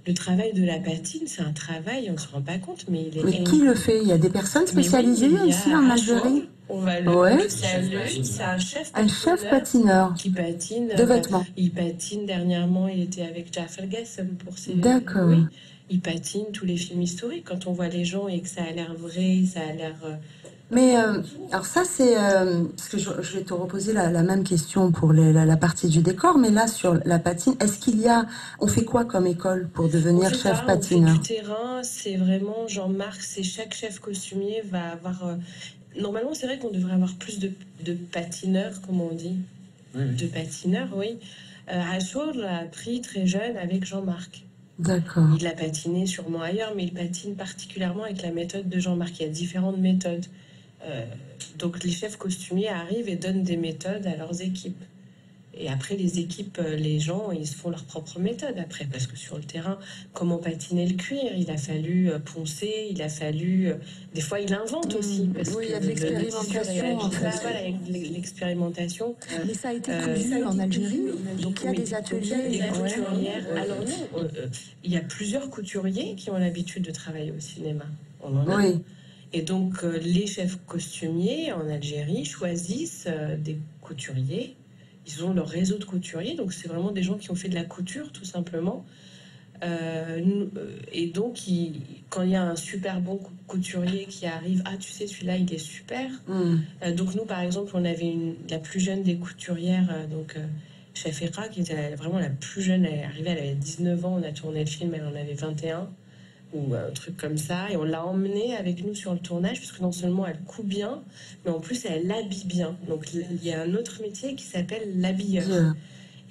Le travail de la patine, c'est un travail, on ne se rend pas compte, mais il est... Mais qui le fait? Il y a des personnes spécialisées ici en Algérie? On va le c'est un chef patineur qui patine de vêtements. Il patine dernièrement, il était avec Jafar Gassem pour ses... D'accord. Oui, il patine tous les films historiques. Quand on voit les gens et que ça a l'air vrai, ça a l'air... Mais alors ça c'est parce que je vais te reposer la même question pour la partie du décor, mais là sur la patine, est-ce qu'il y a, on fait quoi comme école pour devenir chef patineur? On fait du terrain, c'est vraiment Jean-Marc, c'est chaque chef costumier va avoir. Normalement, c'est vrai qu'on devrait avoir plus de patineurs, comme on dit, de patineurs, oui. Achour l'a appris très jeune avec Jean-Marc. D'accord. Il a patiné sûrement ailleurs, mais il patine particulièrement avec la méthode de Jean-Marc. Il y a différentes méthodes. Donc les chefs costumiers arrivent et donnent des méthodes à leurs équipes. Et après, les équipes, les gens, ils se font leur propre méthode après. Parce que sur le terrain, comment patiner le cuir? Il a fallu poncer, il a fallu... Des fois, il invente aussi. Parce oui, il y a de l'expérimentation. Voilà, l'expérimentation. Mais ça a été prévu en Algérie. Donc il y a des ateliers. Les couturières. Alors non, il y a plusieurs couturiers qui ont l'habitude de travailler au cinéma. On en a. Oui. Et donc, les chefs costumiers en Algérie choisissent des couturiers. Ils ont leur réseau de couturiers, donc c'est vraiment des gens qui ont fait de la couture, tout simplement. Et donc, quand il y a un super bon couturier qui arrive, ah, tu sais, celui-là, il est super. Donc, nous, par exemple, on avait la plus jeune des couturières, Shafira, qui était vraiment la plus jeune, elle est arrivée, elle avait 19 ans, on a tourné le film, elle en avait 21, ou un truc comme ça, et on l'a emmenée avec nous sur le tournage, parce que non seulement elle coud bien, mais en plus elle habille bien. Donc il y a un autre métier qui s'appelle l'habilleur.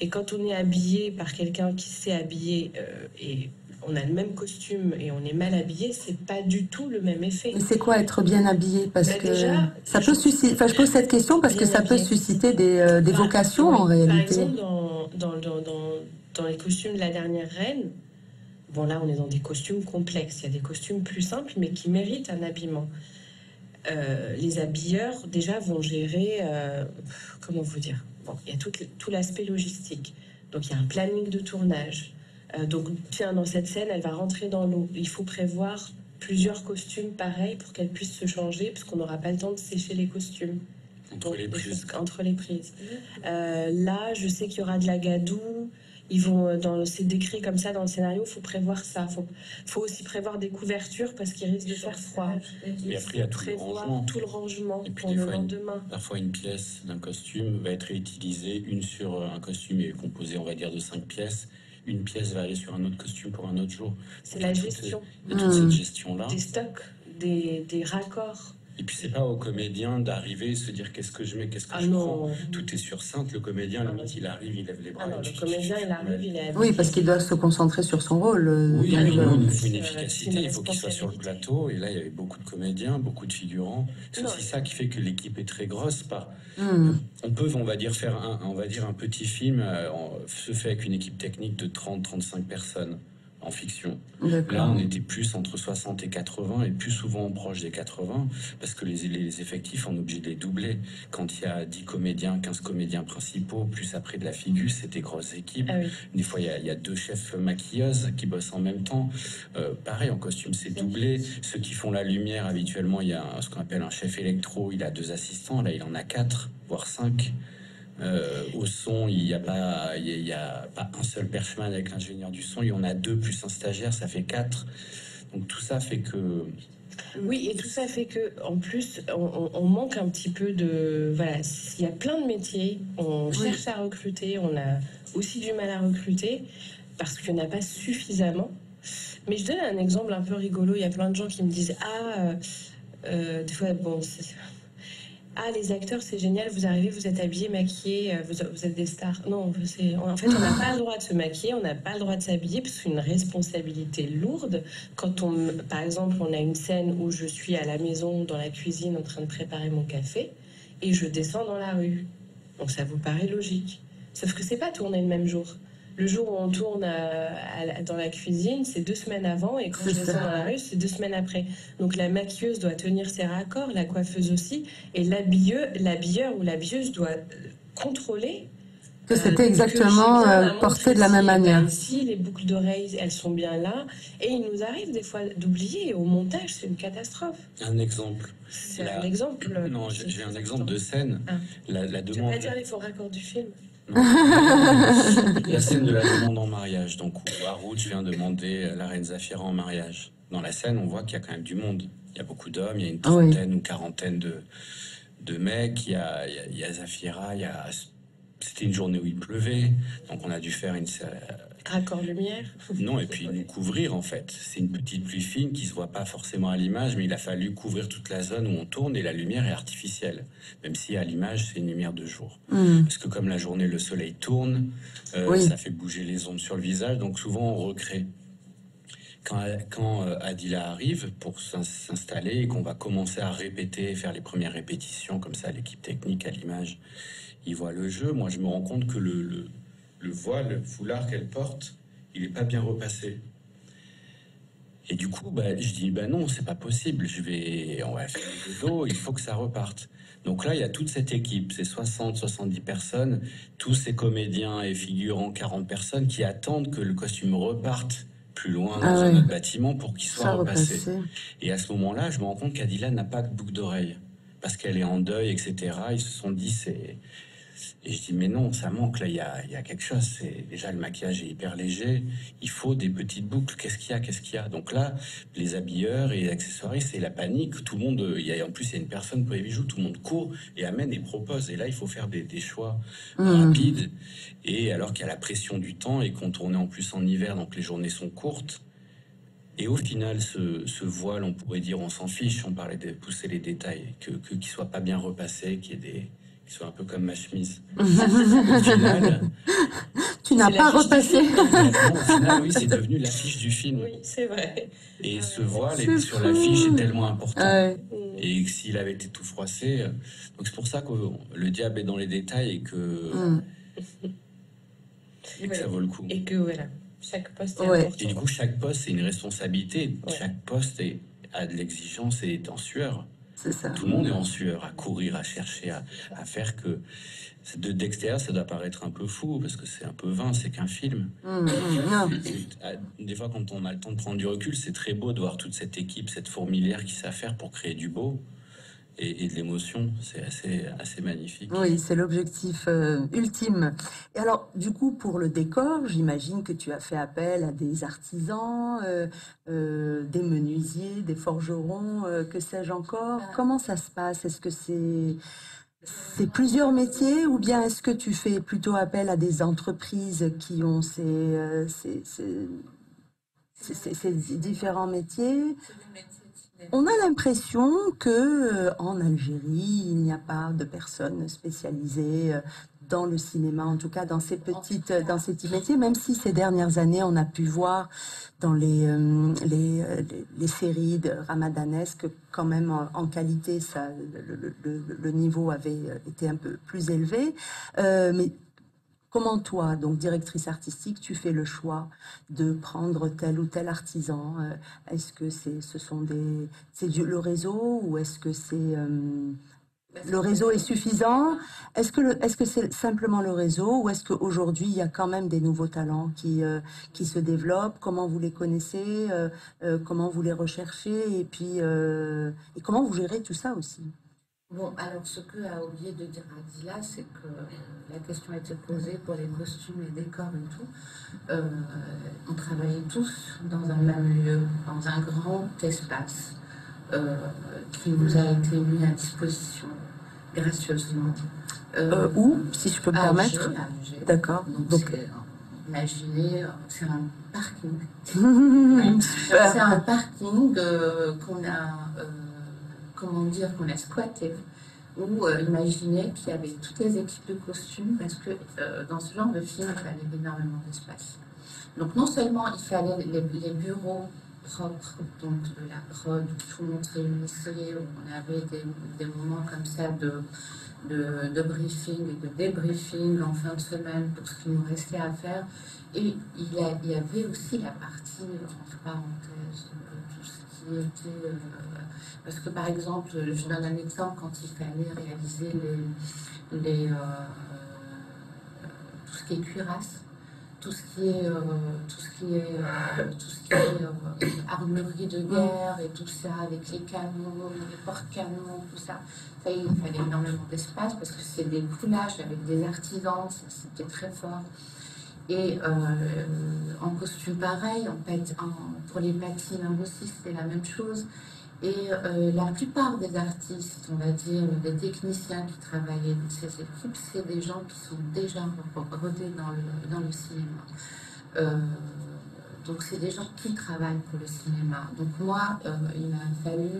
Et quand on est habillé par quelqu'un qui sait habiller et on a le même costume et on est mal habillé, c'est pas du tout le même effet. Et c'est quoi être bien habillé? Parce que déjà, ça peut susciter. Enfin, je pose cette question parce que ça peut susciter des vocations en réalité. Par exemple, dans les costumes de la dernière reine, bon là on est dans des costumes complexes. Il y a des costumes plus simples mais qui méritent un habillement. Les habilleurs déjà vont gérer, comment vous dire, bon, il y a tout l'aspect logistique. Donc il y a un planning de tournage. Donc tiens, dans cette scène, elle va rentrer dans l'eau. Il faut prévoir plusieurs costumes pareils pour qu'elle puisse se changer, parce qu'on n'aura pas le temps de sécher les costumes. Entre les prises. Entre les prises. Là, je sais qu'il y aura de la gadoue. Ils vont c'est décrit comme ça dans le scénario. Il faut prévoir ça. Faut aussi prévoir des couvertures parce qu'il risque de faire froid. Et après, il y a tout le rangement et puis, pour le lendemain. Parfois, une pièce d'un costume va être réutilisée. Une sur un costume est composée, on va dire, de 5 pièces. Une pièce va aller sur un autre costume pour un autre jour. C'est la gestion. Il y a toute cette gestion-là. Des stocks, des raccords. Et puis c'est pas au comédien d'arriver et se dire qu'est-ce que je mets, qu'est-ce que je prends. Tout est sur cintre. Le comédien, limite, il arrive, il lève les bras. Le comédien, il arrive, il est. Oui, parce qu'il doit se concentrer sur son rôle. Oui, il faut une efficacité, il faut qu'il soit sur le plateau. Et là, il y avait beaucoup de comédiens, beaucoup de figurants. C'est aussi ça qui fait que l'équipe est très grosse. On peut, on va dire, faire un petit film se fait avec une équipe technique de 30-35 personnes. En fiction. Là, on était plus entre 60 et 80 et plus souvent proche des 80 parce que les effectifs, on est obligé de les doubler. Quand il y a 10 comédiens, 15 comédiens principaux, plus après de la figure, c'est des grosses équipes. Ah oui. Des fois, il y a 2 chefs maquilleuses qui bossent en même temps. Pareil, en costume, c'est doublé. Ceux qui font la lumière, habituellement, il y a ce qu'on appelle un chef électro. Il a 2 assistants. Là, il en a 4, voire 5. Au son, il n'y a pas un seul perchman avec l'ingénieur du son, il y en a 2 plus un stagiaire, ça fait 4. Donc tout ça fait que... Oui, et tout ça fait que, en plus, on manque un petit peu de... Voilà, il y a plein de métiers, on cherche à recruter, on a aussi du mal à recruter, parce qu'il n'y en a pas suffisamment. Mais je donne un exemple un peu rigolo, il y a plein de gens qui me disent « des fois, bon... les acteurs, c'est génial, vous arrivez, vous êtes habillés, maquillés, vous êtes des stars. » Non, en fait, on n'a pas le droit de se maquiller, on n'a pas le droit de s'habiller, parce que c'est une responsabilité lourde. Quand par exemple, on a une scène où je suis à la maison, dans la cuisine, en train de préparer mon café, et je descends dans la rue. Donc ça vous paraît logique. Sauf que c'est pas tourné le même jour. Le jour où on tourne dans la cuisine, c'est 2 semaines avant, et quand je descends dans la rue, c'est 2 semaines après. Donc la maquilleuse doit tenir ses raccords, la coiffeuse aussi, et l'habilleur ou l'habilleuse doit contrôler que c'était exactement porté de la même manière. Ici, les boucles d'oreilles, elles sont bien là, et il nous arrive des fois d'oublier. Au montage, c'est une catastrophe. Un exemple. Un exemple. Non, j'ai un exemple de scène. La demande. Tu vas pas dire les faux raccords du film. La scène de la demande en mariage, donc où Harout vient demander la reine Zafira en mariage. Dans la scène, on voit qu'il y a quand même du monde. Il y a beaucoup d'hommes, il y a une trentaine ou quarantaine de mecs. Il y a Zafira, c'était une journée où il pleuvait, donc on a dû faire une... Raccord lumière. Non, et puis nous couvrir en fait. C'est une petite pluie fine qui se voit pas forcément à l'image, mais il a fallu couvrir toute la zone où on tourne et la lumière est artificielle. Même si à l'image, c'est une lumière de jour. Parce que comme la journée, le soleil tourne, ça fait bouger les ombres sur le visage, donc souvent on recrée. Quand Adila arrive pour s'installer et qu'on va commencer à répéter, faire les premières répétitions, comme ça l'équipe technique à l'image, il voit le jeu. Moi, je me rends compte que le voile, le foulard qu'elle porte, il n'est pas bien repassé. Et du coup, je dis, non, c'est pas possible. On va faire le dos, il faut que ça reparte. Donc là, il y a toute cette équipe, ces 60-70 personnes, tous ces comédiens et figurants, 40 personnes qui attendent que le costume reparte plus loin dans un autre bâtiment pour qu'il soit repassé. Et à ce moment-là, je me rends compte qu'Adila n'a pas de boucle d'oreille parce qu'elle est en deuil, etc. Ils se sont dit, Et je dis, mais non, ça manque, là, il y a quelque chose. Déjà, le maquillage est hyper léger. Il faut des petites boucles. Qu'est-ce qu'il y a? Donc là, les habilleurs et les accessoiristes, c'est la panique. Tout le monde, en plus, il y a une personne pour les bijoux. Tout le monde court et amène et propose. Et là, il faut faire des choix rapides. Et alors qu'il y a la pression du temps et qu'on tournait en plus en hiver, donc les journées sont courtes. Et au final, ce voile, on pourrait dire, on s'en fiche. On parlait de pousser les détails, qu'il soit pas bien repassé, qu'il soit un peu comme ma chemise. Au final, tu n'as pas repassé. Au final, oui, c'est devenu l'affiche du film. Oui, c'est vrai. Et ce voile sur l'affiche est tellement important. Et s'il avait été tout froissé, donc c'est pour ça que le diable est dans les détails et que ça vaut le coup. Et que voilà, chaque poste est important. Et du coup, chaque poste c'est une responsabilité. Chaque poste a de l'exigence et est en sueur. C'est ça. Tout le monde est en sueur, à courir, à chercher, à faire que... D'extérieur, ça doit paraître un peu fou, parce que c'est un peu vain, c'est qu'un film. Des fois, quand on a le temps de prendre du recul, c'est très beau de voir toute cette équipe, cette fourmilière qui sait faire pour créer du beau et de l'émotion. C'est assez magnifique. Oui, c'est l'objectif ultime. Et alors, du coup, pour le décor, j'imagine que tu as fait appel à des artisans, des menuisiers, des forgerons, que sais-je encore. Comment ça se passe? Est-ce que c'est plusieurs métiers ou bien est-ce que tu fais plutôt appel à des entreprises qui ont ces différents métiers? On a l'impression que en Algérie, il n'y a pas de personnes spécialisées dans le cinéma, en tout cas dans ces petits métiers, même si ces dernières années, on a pu voir dans les séries ramadanesques, quand même en qualité, le niveau avait été un peu plus élevé. Mais comment toi, donc directrice artistique, tu fais le choix de prendre tel ou tel artisan? Est-ce que c'est le réseau ou est-ce que le réseau est suffisant? Est-ce que c'est simplement le réseau ou est-ce qu'aujourd'hui, il y a quand même des nouveaux talents qui se développent? Comment vous les connaissez? Comment vous les recherchez? Et puis, et comment vous gérez tout ça aussi? Bon, alors ce que a oublié de dire Adila, c'est que la question a été posée pour les costumes, les décors et tout. On travaillait tous dans un même lieu, dans un grand espace qui nous a été mis à disposition gracieusement. Où, si je peux me permettre? D'accord. Donc imaginez, c'est un parking. C'est un parking qu'on a... qu'on a squatté, où imaginez qu'il y avait toutes les équipes de costumes, parce que dans ce genre de film, il fallait énormément d'espace. Donc non seulement il fallait les bureaux propres, donc de la prod, où tout le monde se réunissait, où on avait des moments comme ça de briefing et de débriefing en fin de semaine pour ce qui nous restait à faire. Et il y avait aussi la partie, entre parenthèses, tout ce qui était... parce que par exemple, je donne un exemple, quand il fallait réaliser tout ce qui est cuirasse, tout ce qui est armurerie de guerre et tout ça, avec les canons, les porte-canons, tout ça. Ça, il fallait énormément d'espace parce que c'est des coulages avec des artisans, c'était très fort. Et en costume pareil, pour les patineurs aussi, c'était la même chose. Et la plupart des artistes, on va dire, des techniciens qui travaillaient dans ces équipes, c'est des gens qui sont déjà rodés dans le cinéma. Donc c'est des gens qui travaillent pour le cinéma. Donc moi, il m'a fallu...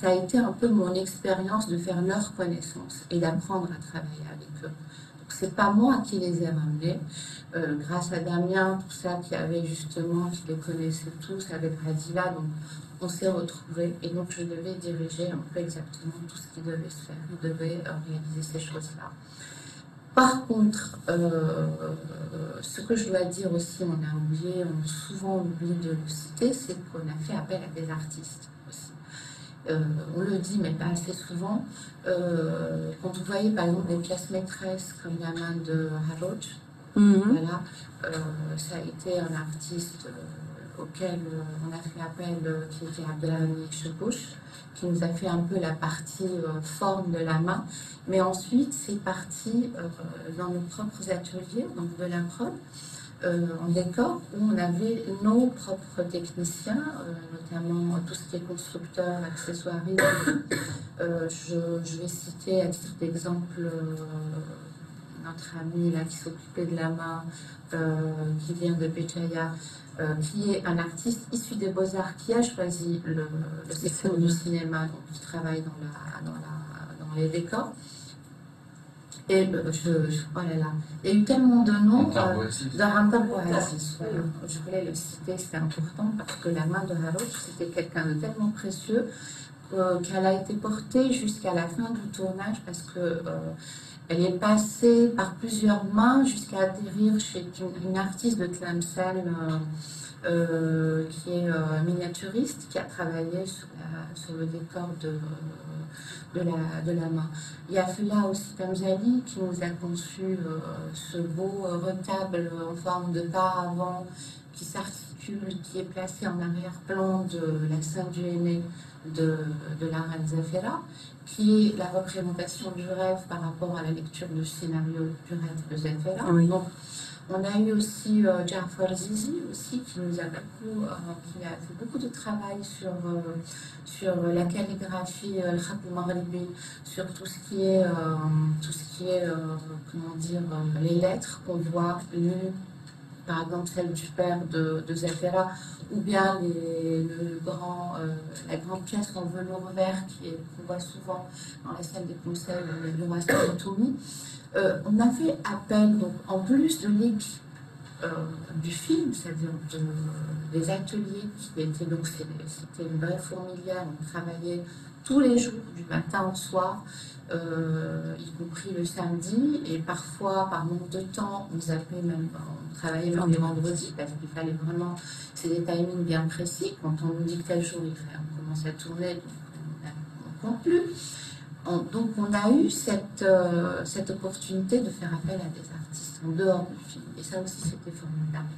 ça a été un peu mon expérience de faire leur connaissance et d'apprendre à travailler avec eux. Donc c'est pas moi qui les ai ramenés. Grâce à Damien, tout ça, qui les connaissait tous avec Radila, donc on s'est retrouvés et donc je devais diriger un peu exactement tout ce qui devait se faire. Je devais réaliser ces choses-là. Par contre, ce que je dois dire aussi, on a souvent oublié de le citer, c'est qu'on a fait appel à des artistes aussi. On le dit, mais pas assez souvent. Quand vous voyez par exemple des pièces maîtresses comme la main de Harold, voilà, ça a été un artiste auquel on a fait appel, qui était Abdelhamid Chebouch, qui nous a fait un peu la partie forme de la main. Mais ensuite, c'est parti dans nos propres ateliers, donc de la prod, en décor, où on avait nos propres techniciens, notamment tout ce qui est constructeur, accessoiriste. Je vais citer à titre d'exemple notre ami là, qui s'occupait de la main, qui vient de Béchaya, qui est un artiste issu des Beaux-Arts, qui a choisi le secteur du cinéma, donc qui travaille dans les décors. Et oh là là, il y a eu tellement de noms d'Arantar Bouaziz. Je voulais le citer, c'était important parce que la main de Harouch, c'était quelqu'un de tellement précieux qu'elle a été portée jusqu'à la fin du tournage parce que elle est passée par plusieurs mains jusqu'à atterrir chez une artiste de Tlemcen qui est miniaturiste, qui a travaillé sur le décor de la main. Il y a Fela aussi Tamzali qui nous a conçu ce beau retable en forme de paravent qui s'articule, qui est placé en arrière-plan de la scène du aîné de la reine Zafira, qui est la représentation du rêve par rapport à la lecture du scénario du rêve de Zafira. Oui. Donc, on a eu aussi Jafar Zizi aussi, qui a fait beaucoup de travail sur la calligraphie, le khat al-maghribi, sur tout ce qui est comment dire, les lettres qu'on voit lues, par exemple celle du père de Zafira, ou bien la grande pièce en velours vert qu'on voit souvent dans la salle des conseils du roi Toumi. On a fait appel, donc, en plus de l'équipe du film, c'est-à-dire des ateliers qui étaient, donc c'était une vraie fourmilière, on travaillait tous les jours, du matin au soir, y compris le samedi, et parfois, par manque de temps, on travaillait même les vendredis, parce qu'il fallait vraiment, c'est des timings bien précis, quand on nous dit que tel jour on commence à tourner, donc on ne compte plus. Donc on a eu cette opportunité de faire appel à des artistes en dehors du film. Et ça aussi, c'était formidable.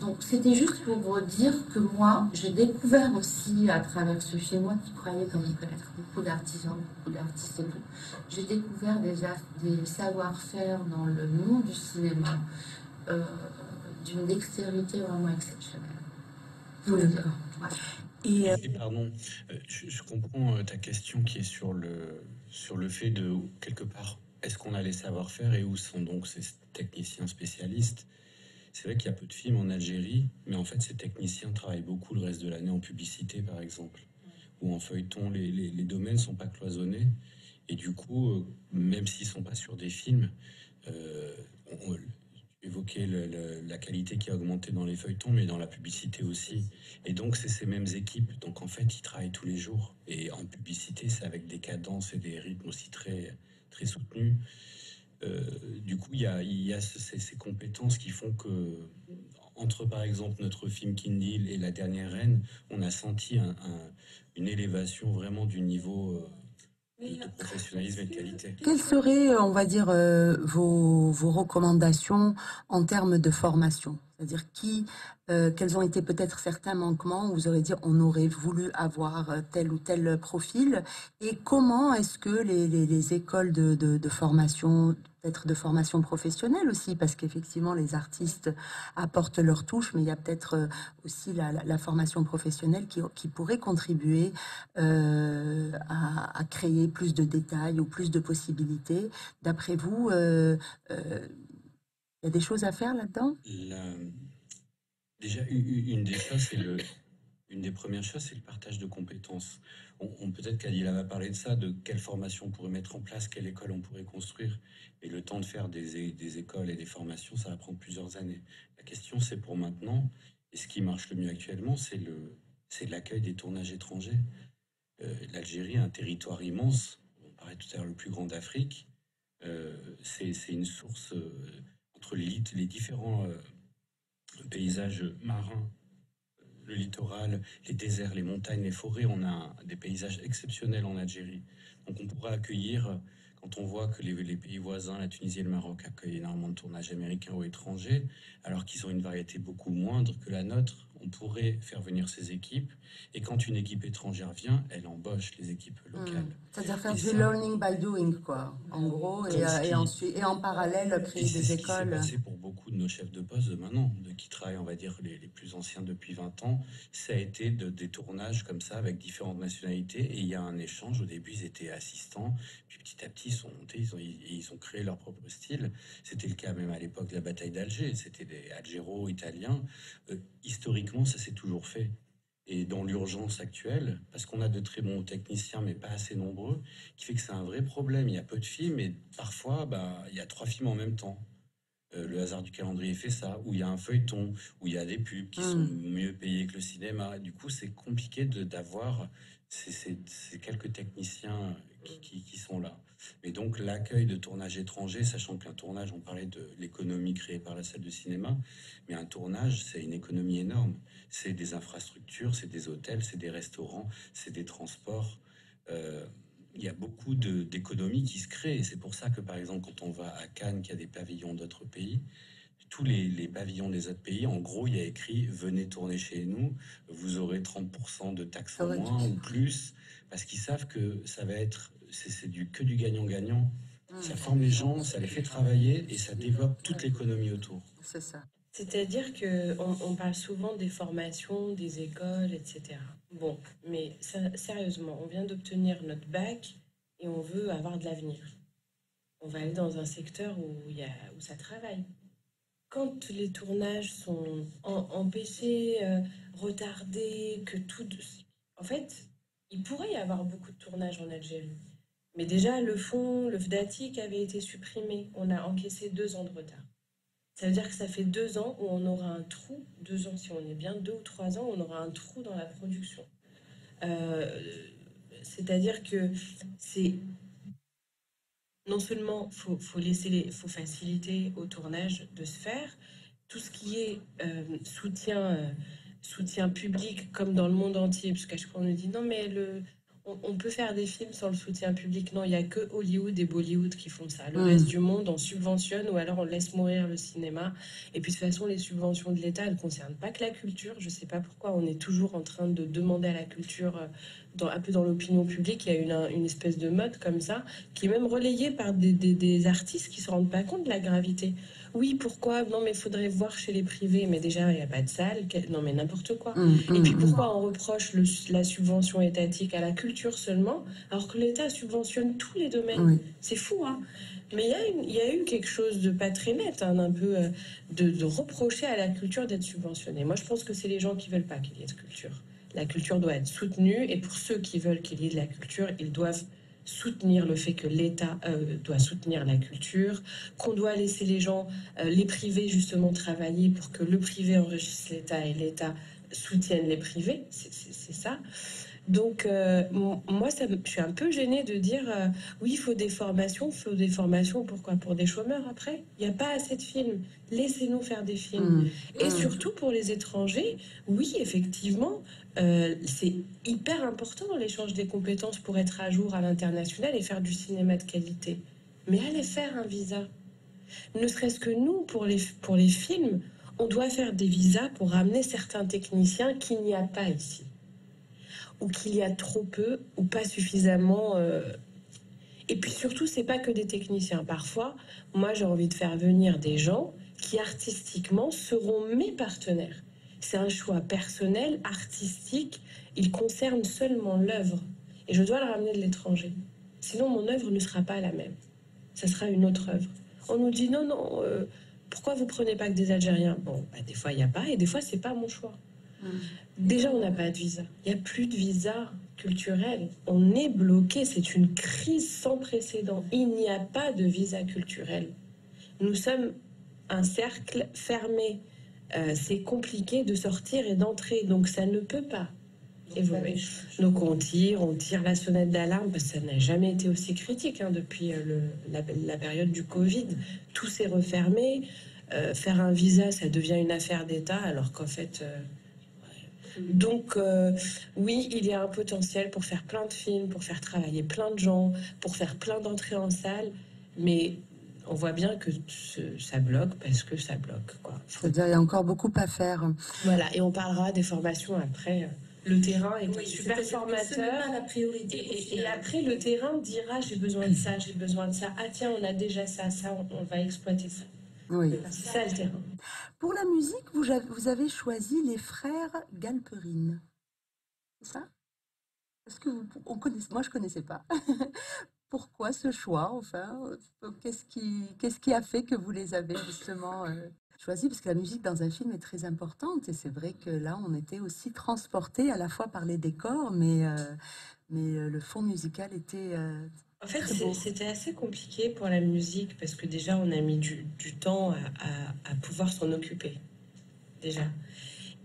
Donc c'était juste pour vous dire que moi, j'ai découvert aussi à travers ce film, moi qui croyais quand même connaître beaucoup d'artisans, beaucoup d'artistes et tout, j'ai découvert des savoir-faire dans le monde du cinéma d'une dextérité vraiment exceptionnelle. Oui, d'accord. Voilà. Et pardon, je comprends ta question qui est sur le fait de, quelque part, est-ce qu'on a les savoir-faire et où sont donc ces techniciens spécialistes? C'est vrai qu'il y a peu de films en Algérie, mais en fait, ces techniciens travaillent beaucoup le reste de l'année en publicité, par exemple, ou en feuilleton. Les domaines ne sont pas cloisonnés, et du coup, même s'ils ne sont pas sur des films, on évoquait la qualité qui a augmenté dans les feuilletons, mais dans la publicité aussi. Et donc, c'est ces mêmes équipes. Donc, en fait, ils travaillent tous les jours. Et en publicité, c'est avec des cadences et des rythmes aussi très, très soutenus. Du coup, il y a ces compétences qui font que, entre par exemple notre film Kindle et La Dernière Reine, on a senti une élévation vraiment du niveau de professionnalisme et de qualité. Quelles seraient, on va dire, vos recommandations en termes de formation? C'est-à-dire quels ont été peut-être certains manquements où vous aurez dit on aurait voulu avoir tel ou tel profil, et comment est-ce que les écoles de formation, peut-être de formation professionnelle aussi, parce qu'effectivement les artistes apportent leur touche, mais il y a peut-être aussi la formation professionnelle qui pourrait contribuer à créer plus de détails ou plus de possibilités. D'après vous, il y a des choses à faire là-dedans? Déjà, une des premières choses, c'est le partage de compétences. Peut-être qu'Adila va parler de ça, de quelle formation on pourrait mettre en place, quelle école on pourrait construire. Et le temps de faire des écoles et des formations, ça va prendre plusieurs années. La question, c'est pour maintenant. Et ce qui marche le mieux actuellement, c'est l'accueil des tournages étrangers. L'Algérie a un territoire immense, on parlait tout à l'heure le plus grand d'Afrique. C'est une source entre les différents paysages marins, le littoral, les déserts, les montagnes, les forêts. On a des paysages exceptionnels en Algérie. Donc on pourra accueillir, quand on voit que les pays voisins, la Tunisie et le Maroc, accueillent énormément de tournages américains ou étrangers, alors qu'ils ont une variété beaucoup moindre que la nôtre, on pourrait faire venir ces équipes. Et quand une équipe étrangère vient, elle embauche les équipes locales. C'est-à-dire faire Et du ça, learning by doing, quoi, en gros, comme ce et qui, ensuite, et en parallèle, et créer c'est des ce qui s'est écoles. passé pour beaucoup de nos chefs de poste de maintenant, qui travaillent, on va dire, les plus anciens depuis 20 ans. Ça a été des tournages comme ça avec différentes nationalités. Et il y a un échange. Au début, ils étaient assistants. Puis petit à petit, ils sont montés, ils ont créé leur propre style. C'était le cas même à l'époque de la bataille d'Alger. C'était des Algéros italiens. Historiquement, ça s'est toujours fait. Et dans l'urgence actuelle, parce qu'on a de très bons techniciens, mais pas assez nombreux, qui fait que c'est un vrai problème. Il y a peu de films et parfois, il y a 3 films en même temps. Le hasard du calendrier fait ça, où il y a un feuilleton, où il y a des pubs qui sont mieux payés que le cinéma. Et du coup, c'est compliqué d'avoir ces quelques techniciens qui sont là. Mais donc, l'accueil de tournages étrangers, sachant qu'un tournage, on parlait de l'économie créée par la salle de cinéma, mais un tournage, c'est une économie énorme. C'est des infrastructures, c'est des hôtels, c'est des restaurants, c'est des transports. Il y a beaucoup d'économies qui se créent. Et c'est pour ça que, par exemple, quand on va à Cannes, qu'il y a des pavillons d'autres pays, tous les pavillons des autres pays, en gros, il y a écrit « Venez tourner chez nous, vous aurez 30% de taxes en moins ou plus », parce qu'ils savent que ça va être, que du gagnant-gagnant. Ça forme les gens, ça les fait travailler et ça développe toute l'économie autour. C'est ça. C'est-à-dire qu'on parle souvent des formations, des écoles, etc. Bon, mais sérieusement, on vient d'obtenir notre bac et on veut avoir de l'avenir. On va aller dans un secteur où ça travaille. Quand les tournages sont empêchés, retardés, que tout... En fait, il pourrait y avoir beaucoup de tournages en Algérie. Mais déjà, le FDATIC avait été supprimé. On a encaissé 2 ans de retard. Ça veut dire que ça fait 2 ans où on aura un trou, 2 ans si on est bien, 2 ou 3 ans, on aura un trou dans la production. C'est-à-dire que c'est... Non seulement faut faciliter au tournage de se faire, tout ce qui est soutien public, comme dans le monde entier, parce qu'à chaque fois on nous dit non mais on peut faire des films sans le soutien public. Non, il n'y a que Hollywood et Bollywood qui font ça. Le reste du monde, on subventionne ou alors on laisse mourir le cinéma. Et puis de toute façon, les subventions de l'État, elles ne concernent pas que la culture. Je ne sais pas pourquoi on est toujours en train de demander à la culture, un peu dans l'opinion publique, il y a une espèce de mode comme ça, qui est même relayée par des artistes qui ne se rendent pas compte de la gravité. Oui, pourquoi? Non, mais il faudrait voir chez les privés. Mais déjà, il n'y a pas de salle. Non, mais n'importe quoi. Et puis, pourquoi on reproche la subvention étatique à la culture seulement, alors que l'État subventionne tous les domaines? C'est fou, hein? Mais il y a eu quelque chose de pas très net, hein, un peu de reprocher à la culture d'être subventionnée. Moi, je pense que c'est les gens qui veulent pas qu'il y ait de culture. La culture doit être soutenue, et pour ceux qui veulent qu'il y ait de la culture, ils doivent soutenir le fait que l'État doit soutenir la culture, qu'on doit laisser les gens, les privés justement travailler pour que le privé enrichisse l'État et l'État soutienne les privés, c'est ça. Donc moi, je suis un peu gênée de dire oui, il faut des formations, pourquoi? Pour des chômeurs après? Il n'y a pas assez de films, laissez-nous faire des films. Et surtout pour les étrangers, oui, effectivement, c'est hyper important l'échange des compétences pour être à jour à l'international et faire du cinéma de qualité. Mais allez faire un visa. Ne serait-ce que nous, pour les films, on doit faire des visas pour ramener certains techniciens qu'il n'y a pas ici. Ou qu'il y a trop peu, ou pas suffisamment. Et puis surtout, c'est pas que des techniciens. Parfois, moi, j'ai envie de faire venir des gens qui, artistiquement, seront mes partenaires. C'est un choix personnel, artistique. Il concerne seulement l'œuvre. Et je dois le ramener de l'étranger. Sinon, mon œuvre ne sera pas la même. Ça sera une autre œuvre. On nous dit non, pourquoi vous prenez pas que des Algériens? Bon, des fois, il n'y a pas, et des fois, c'est pas mon choix. Déjà, on n'a pas de visa. Il n'y a plus de visa culturel. On est bloqué. C'est une crise sans précédent. Il n'y a pas de visa culturel. Nous sommes un cercle fermé. C'est compliqué de sortir et d'entrer. Donc, ça ne peut pas évoluer. Donc, on tire la sonnette d'alarme parce que ça n'a jamais été aussi critique depuis la période du Covid. Tout s'est refermé. Faire un visa, ça devient une affaire d'État alors qu'en fait... Donc, oui, il y a un potentiel pour faire plein de films, pour faire travailler plein de gens, pour faire plein d'entrées en salle, mais on voit bien que ça bloque parce que ça bloque, quoi. C'est-à-dire, il y a encore beaucoup à faire. Voilà, et on parlera des formations après. Le terrain est un super c'est pas formateur. la priorité. Et après, le terrain dira j'ai besoin de ça, j'ai besoin de ça. Ah tiens, on a déjà ça, on va exploiter ça. Oui. C'est ça le terrain. Pour la musique, vous avez choisi les frères Galperine. C'est ça? Est-ce que on connaît, moi, je ne connaissais pas. Pourquoi ce choix, enfin? Qu'est-ce qui a fait que vous les avez justement choisis? Parce que la musique dans un film est très importante. Et c'est vrai que là, on était aussi transportés à la fois par les décors, mais le fond musical était En fait, très beau. c'était assez compliqué pour la musique parce que déjà, on a mis du temps à pouvoir s'en occuper. Déjà.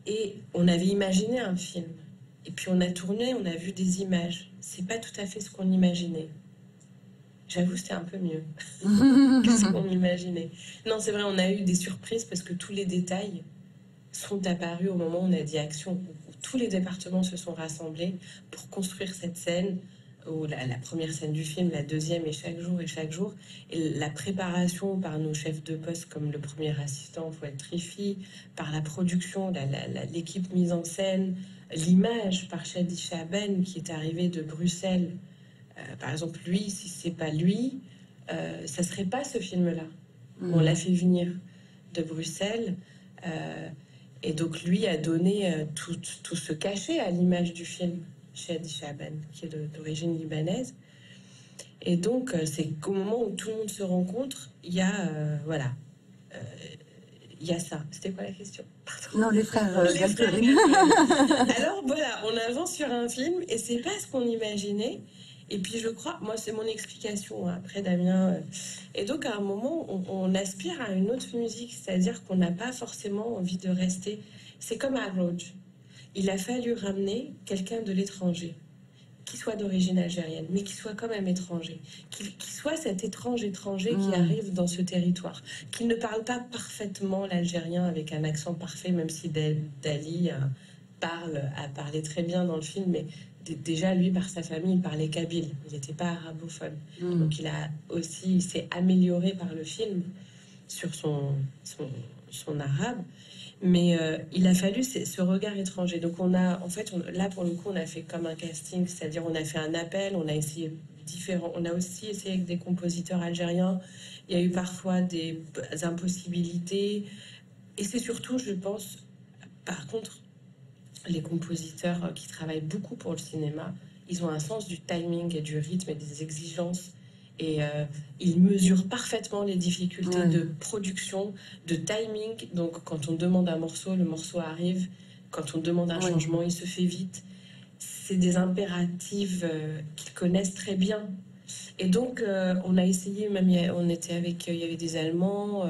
Et on avait imaginé un film. Et puis on a tourné, on a vu des images. C'est pas tout à fait ce qu'on imaginait. J'avoue, c'était un peu mieux que ce qu'on imaginait. Non, c'est vrai, on a eu des surprises parce que tous les détails sont apparus au moment où on a dit action, où tous les départements se sont rassemblés pour construire cette scène, ou la première scène du film, la deuxième, et chaque jour. Et la préparation par nos chefs de poste, comme le premier assistant, Fouad Trifi, par la production, l'équipe mise en scène, l'image par Shadi Chaben, qui est arrivé de Bruxelles. Par exemple, lui, si c'est pas lui, ça serait pas ce film-là. On l'a fait venir de Bruxelles. Et donc, lui a donné tout ce cachet à l'image du film, Shadi Chaban, qui est d'origine libanaise. Et donc, c'est qu'au moment où tout le monde se rencontre, il y a, voilà, il y a ça. C'était quoi la question? Pardon. Non, les frères Galperine. Alors, voilà, on avance sur un film et c'est pas ce qu'on imaginait. Et puis, je crois, moi, c'est mon explication, hein, après Damien. Et donc, à un moment, on aspire à une autre musique, c'est-à-dire qu'on n'a pas forcément envie de rester. C'est comme à Roach. Il a fallu ramener quelqu'un de l'étranger, qui soit d'origine algérienne, mais qui soit quand même étranger, qui soit cet étrange étranger qui arrive dans ce territoire, qui ne parle pas parfaitement l'algérien avec un accent parfait, même si Dali a parlé très bien dans le film, mais déjà, lui, par sa famille, il parlait kabyle. Il n'était pas arabophone. Donc, il s'est amélioré par le film sur son arabe. Mais il a fallu ce regard étranger. Donc, là, pour le coup, on a fait comme un casting. C'est-à-dire, on a fait un appel, on a essayé différents. On a aussi essayé avec des compositeurs algériens. Il y a eu parfois des impossibilités. Et c'est surtout, je pense, par contre, les compositeurs qui travaillent beaucoup pour le cinéma, ils ont un sens du timing et du rythme et des exigences. Et ils mesurent parfaitement les difficultés de production, de timing. Donc, quand on demande un morceau, le morceau arrive. Quand on demande un changement, il se fait vite. C'est des impératifs qu'ils connaissent très bien. Et donc, on a essayé, même il y avait des Allemands,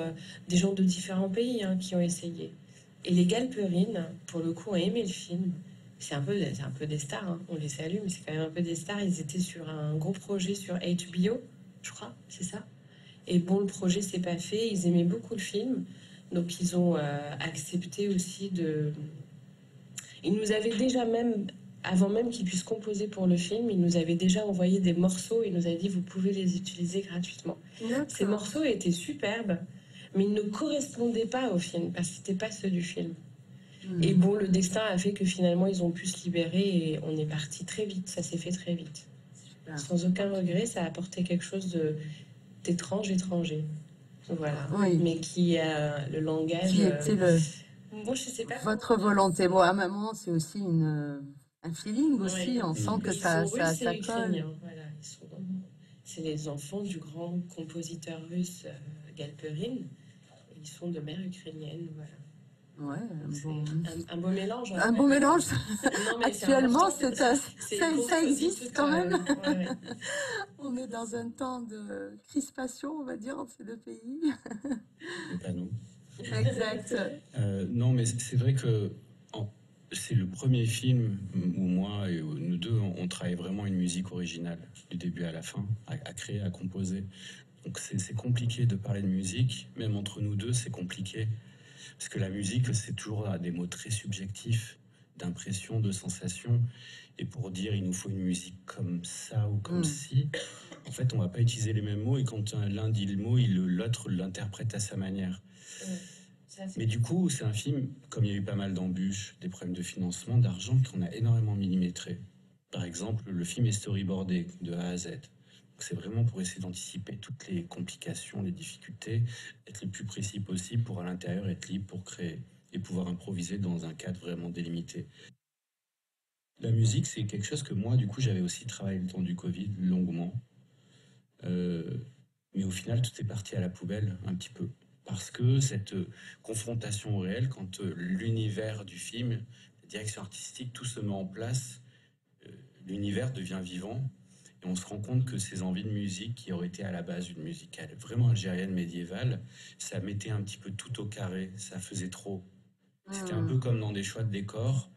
des gens de différents pays qui ont essayé. Et les Galperine, pour le coup, ont aimé le film. C'est un peu des stars, on les salue, mais c'est quand même un peu des stars. Ils étaient sur un gros projet sur HBO, je crois, c'est ça. Et bon, le projet s'est pas fait. Ils aimaient beaucoup le film, donc ils ont accepté aussi de. Ils nous avaient déjà même, avant même qu'ils puissent composer pour le film, ils nous avaient déjà envoyé des morceaux. Ils nous avaient dit vous pouvez les utiliser gratuitement. Ces morceaux étaient superbes, mais ils ne correspondaient pas au film parce que c'était pas ceux du film. Et bon, le destin a fait que finalement ils ont pu se libérer et on est parti très vite. Ça s'est fait très vite. Sans aucun regret, ça a apporté quelque chose d'étrange, étranger. Voilà. Mais qui a le langage. Qui était moi, je sais pas. Votre volonté. Moi, à un moment, c'est aussi un feeling aussi. On sent que ça colle. Voilà, c'est les enfants du grand compositeur russe Galperine. Ils sont de mère ukrainienne. Voilà. Ouais, un beau mélange. Un beau mélange. Actuellement, ça existe quand même. Ouais. On est dans un temps de crispation, on va dire, entre ces deux pays. Et pas nous. Exact. Non, mais c'est vrai que c'est le premier film où moi et nous deux, on travaille vraiment une musique originale, du début à la fin, à créer, à composer. Donc c'est compliqué de parler de musique, même entre nous deux, c'est compliqué. Parce que la musique, c'est toujours des mots très subjectifs. d'impressions, de sensations. Et pour dire il nous faut une musique comme ça ou comme ci, en fait, on va pas utiliser les mêmes mots. Et quand l'un dit le mot, l'autre l'interprète à sa manière. Mais du coup, c'est un film, comme il y a eu pas mal d'embûches, des problèmes de financement, d'argent, qu'on a énormément millimétré. Par exemple, le film est storyboardé de A à Z. C'est vraiment pour essayer d'anticiper toutes les complications, les difficultés, être le plus précis possible pour à l'intérieur être libre pour créer et pouvoir improviser dans un cadre vraiment délimité. La musique, c'est quelque chose que moi, du coup, j'avais aussi travaillé le temps du Covid, longuement. Mais au final, tout est parti à la poubelle, un petit peu. Parce que cette confrontation au réel, quand l'univers du film, la direction artistique, tout se met en place, l'univers devient vivant. Et on se rend compte que ces envies de musique, qui auraient été à la base une musique vraiment algérienne médiévale, ça mettait un petit peu tout au carré, ça faisait trop. C'était un peu comme dans des choix de décors.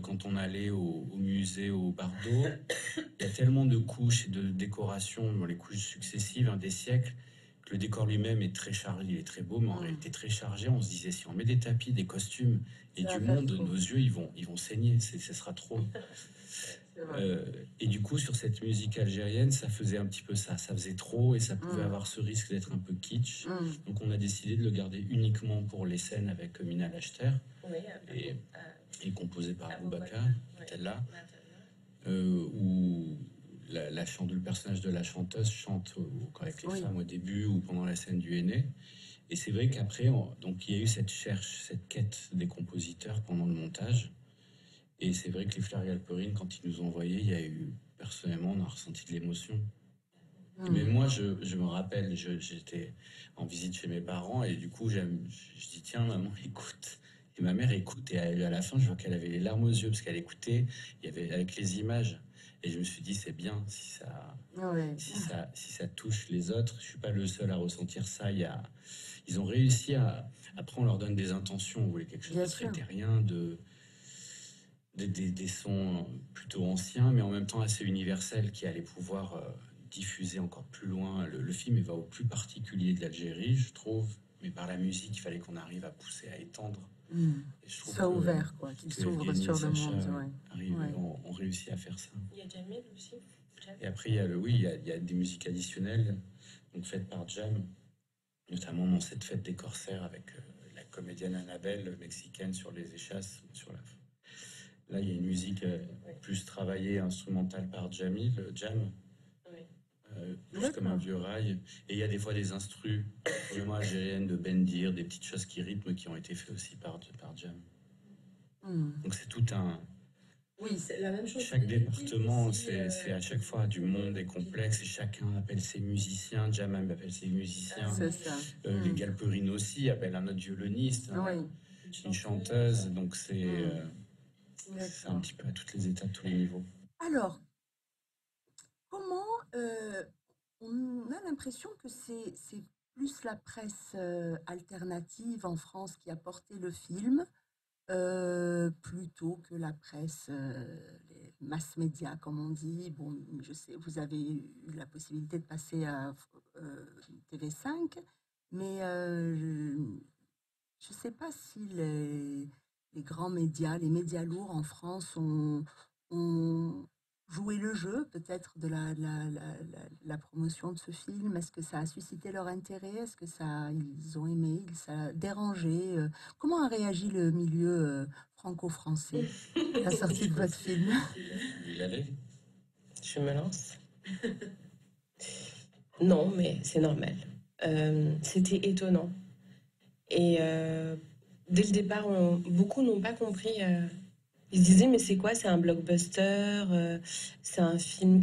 Quand on allait au musée, au Bardo, il y a tellement de couches et de décorations dans les couches successives des siècles que le décor lui-même est très chargé, il est très beau, mais en réalité très chargé. On se disait, si on met des tapis, des costumes et du monde, nos yeux, ils vont saigner, ce sera trop. Et du coup, sur cette musique algérienne, ça faisait un petit peu ça faisait trop et ça pouvait avoir ce risque d'être un peu kitsch. Donc on a décidé de le garder uniquement pour les scènes avec Mina Lachter, et composé par Boubacar Tella, où le personnage de la chanteuse chante avec les femmes au début ou pendant la scène du Henné. Et c'est vrai qu'après, donc il y a eu cette quête des compositeurs pendant le montage. Et c'est vrai que les Fleurs Galperine, quand ils nous ont envoyé, il y a eu, personnellement, on a ressenti de l'émotion. Mais moi, je me rappelle, j'étais en visite chez mes parents et du coup, je dis, tiens, maman, écoute. Et ma mère écoute et à la fin, je vois qu'elle avait les larmes aux yeux parce qu'elle écoutait, il y avait avec les images. Et je me suis dit, c'est bien si ça touche les autres. Je suis pas le seul à ressentir ça. Ils ont réussi à... Après, on leur donne des intentions. On voulait quelque chose de très terrien, des sons plutôt anciens, mais en même temps assez universels qui allaient pouvoir diffuser encore plus loin. Le film il va au plus particulier de l'Algérie, je trouve, mais par la musique, il fallait qu'on arrive à pousser, à étendre. Et je trouve soit ouvert, quoi, qu'il s'ouvre sur le monde. On réussit à faire ça. Il y a Jamil aussi. Et après, il y a des musiques additionnelles donc faites par Jam, notamment dans cette fête des corsaires avec la comédienne Annabelle mexicaine sur les échasses, Là, il y a une musique plus travaillée, instrumentale par Jam, plus comme un vieux rail. Et il y a des fois des instrus vraiment algériennes de bendir, des petites choses qui rythment, qui ont été faites aussi par Jam. Donc c'est tout un... Oui, c'est la même chose. Chaque département, c'est à chaque fois du monde est complexe et chacun appelle ses musiciens. Jam appelle ses musiciens. C'est ça. Les Galperines aussi appellent un autre violoniste, une chanteuse. Donc c'est un petit peu à toutes les étapes, tous les niveaux. Alors, comment on a l'impression que c'est plus la presse alternative en France qui a porté le film plutôt que la presse, les mass médias, comme on dit. Bon, je sais, vous avez eu la possibilité de passer à TV5, mais je ne sais pas si les grands médias, les médias lourds en France ont joué le jeu peut-être de la promotion de ce film. Est-ce que ça a suscité leur intérêt? Est-ce que ils ont aimé? Ça a dérangé? Comment a réagi le milieu franco-français à la sortie de votre film? Je me lance. Non, mais c'est normal. C'était étonnant. Et dès le départ, beaucoup n'ont pas compris. Ils se disaient, mais c'est quoi? C'est un blockbuster, c'est un film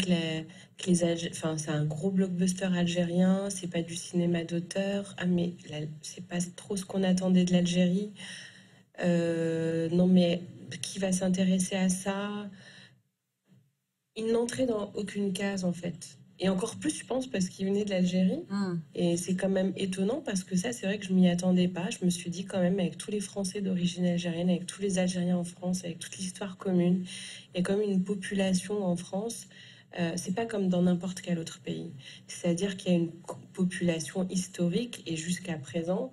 c'est un gros blockbuster algérien, c'est pas du cinéma d'auteur. Ah, mais c'est pas trop ce qu'on attendait de l'Algérie. Non, mais qui va s'intéresser à ça? Ils n'entraient dans aucune case, en fait. Et encore plus, je pense, parce qu'il venait de l'Algérie. Et c'est quand même étonnant, parce que ça, c'est vrai que je m'y attendais pas. Je me suis dit quand même, avec tous les Français d'origine algérienne, avec tous les Algériens en France, avec toute l'histoire commune, il y a comme une population en France. C'est pas comme dans n'importe quel autre pays. C'est-à-dire qu'il y a une population historique, et jusqu'à présent,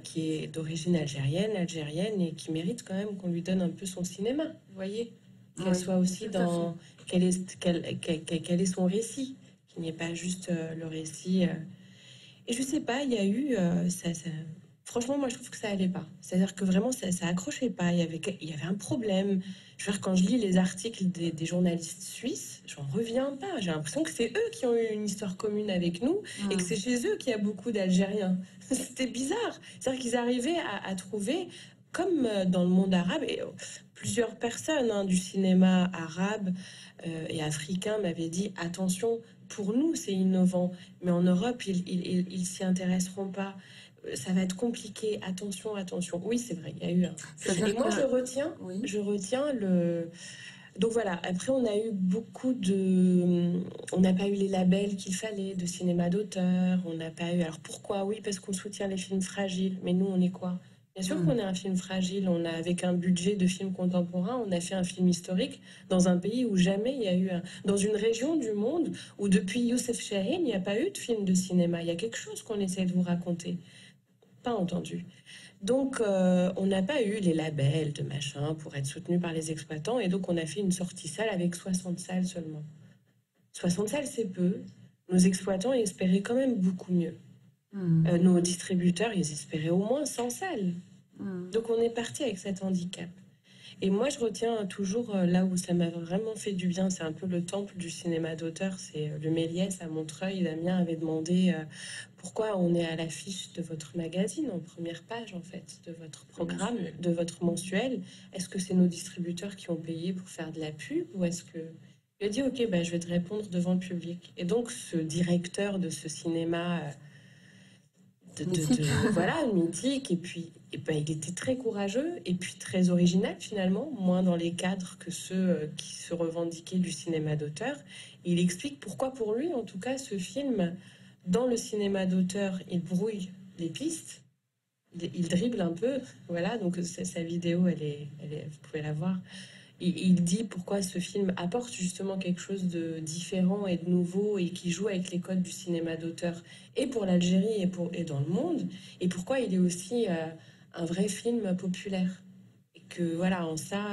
qui est d'origine algérienne, et qui mérite quand même qu'on lui donne un peu son cinéma, vous voyez, qu'elle soit aussi dans quel est son récit, qu'il n'y ait pas juste le récit. Et je sais pas, il y a eu franchement, moi je trouve que ça allait pas. C'est-à-dire que vraiment ça accrochait pas. Il y avait un problème. Je veux dire, quand je lis les articles des journalistes suisses, j'en reviens pas. J'ai l'impression que c'est eux qui ont eu une histoire commune avec nous et que c'est chez eux qu'il y a beaucoup d'Algériens. C'était bizarre. C'est-à-dire qu'ils arrivaient à trouver, comme dans le monde arabe, et plusieurs personnes du cinéma arabe et africain m'avaient dit attention, pour nous c'est innovant, mais en Europe ils s'y intéresseront pas. Ça va être compliqué. Attention, attention. Oui, c'est vrai, il y a eu un. Et moi, je retiens le. Donc voilà, après on a eu on n'a pas eu les labels qu'il fallait de cinéma d'auteur, on n'a pas eu... Alors pourquoi? Oui, parce qu'on soutient les films fragiles, mais nous on est quoi? Bien sûr qu'on est un film fragile, on a avec un budget de film contemporain, on a fait un film historique dans un pays où jamais il y a eu dans une région du monde où depuis Youssef Chahine, il n'y a pas eu de film de cinéma, il y a quelque chose qu'on essaie de vous raconter. Pas entendu. Donc, on n'a pas eu les labels de machin pour être soutenu par les exploitants. Et donc, on a fait une sortie salle avec 60 salles seulement. 60 salles, c'est peu. Nos exploitants espéraient quand même beaucoup mieux. Nos distributeurs, ils espéraient au moins 100 salles. Donc, on est parti avec cet handicap. Et moi, je retiens toujours là où ça m'a vraiment fait du bien, c'est un peu le temple du cinéma d'auteur, c'est le Méliès à Montreuil. Damien avait demandé pourquoi on est à l'affiche de votre magazine, en première page en fait, de votre programme, de votre mensuel. Est-ce que c'est nos distributeurs qui ont payé pour faire de la pub ou est-ce que... Il a dit ok, je vais te répondre devant le public. Et donc ce directeur de ce cinéma... voilà, mythique, et puis il était très courageux et puis très original finalement, moins dans les cadres que ceux qui se revendiquaient du cinéma d'auteur. Il explique pourquoi pour lui, en tout cas, ce film, dans le cinéma d'auteur, il brouille les pistes, il dribble un peu, voilà, donc sa vidéo, vous pouvez la voir. Il dit pourquoi ce film apporte justement quelque chose de différent et de nouveau et qui joue avec les codes du cinéma d'auteur et pour l'Algérie et dans le monde, et pourquoi il est aussi un vrai film populaire. Et que voilà, en ça,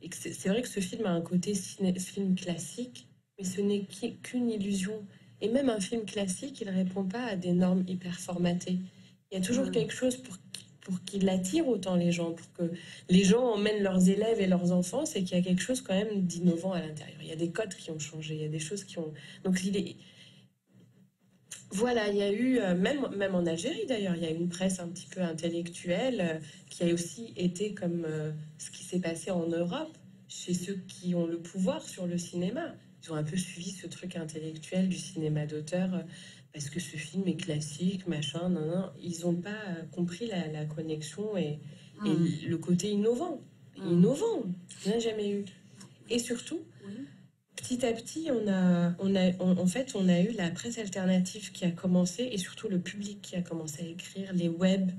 et que c'est vrai que ce film a un côté film classique, mais ce n'est qu'une illusion. Et même un film classique, il ne répond pas à des normes hyper formatées. Il y a toujours quelque chose pour qu'il attire autant les gens, pour que les gens emmènent leurs élèves et leurs enfants, c'est qu'il y a quelque chose quand même d'innovant à l'intérieur. Il y a des codes qui ont changé, il y a des choses qui ont... Donc voilà, il y a eu, même en Algérie d'ailleurs, il y a une presse un petit peu intellectuelle qui a aussi été comme ce qui s'est passé en Europe, chez ceux qui ont le pouvoir sur le cinéma. Ils ont un peu suivi ce truc intellectuel du cinéma d'auteur, parce que ce film est classique, machin, non. Ils n'ont pas compris la connexion et le côté innovant. Innovant, il n'y en a jamais eu. Et surtout, petit à petit, on a eu la presse alternative qui a commencé, et surtout le public qui a commencé à écrire, les web,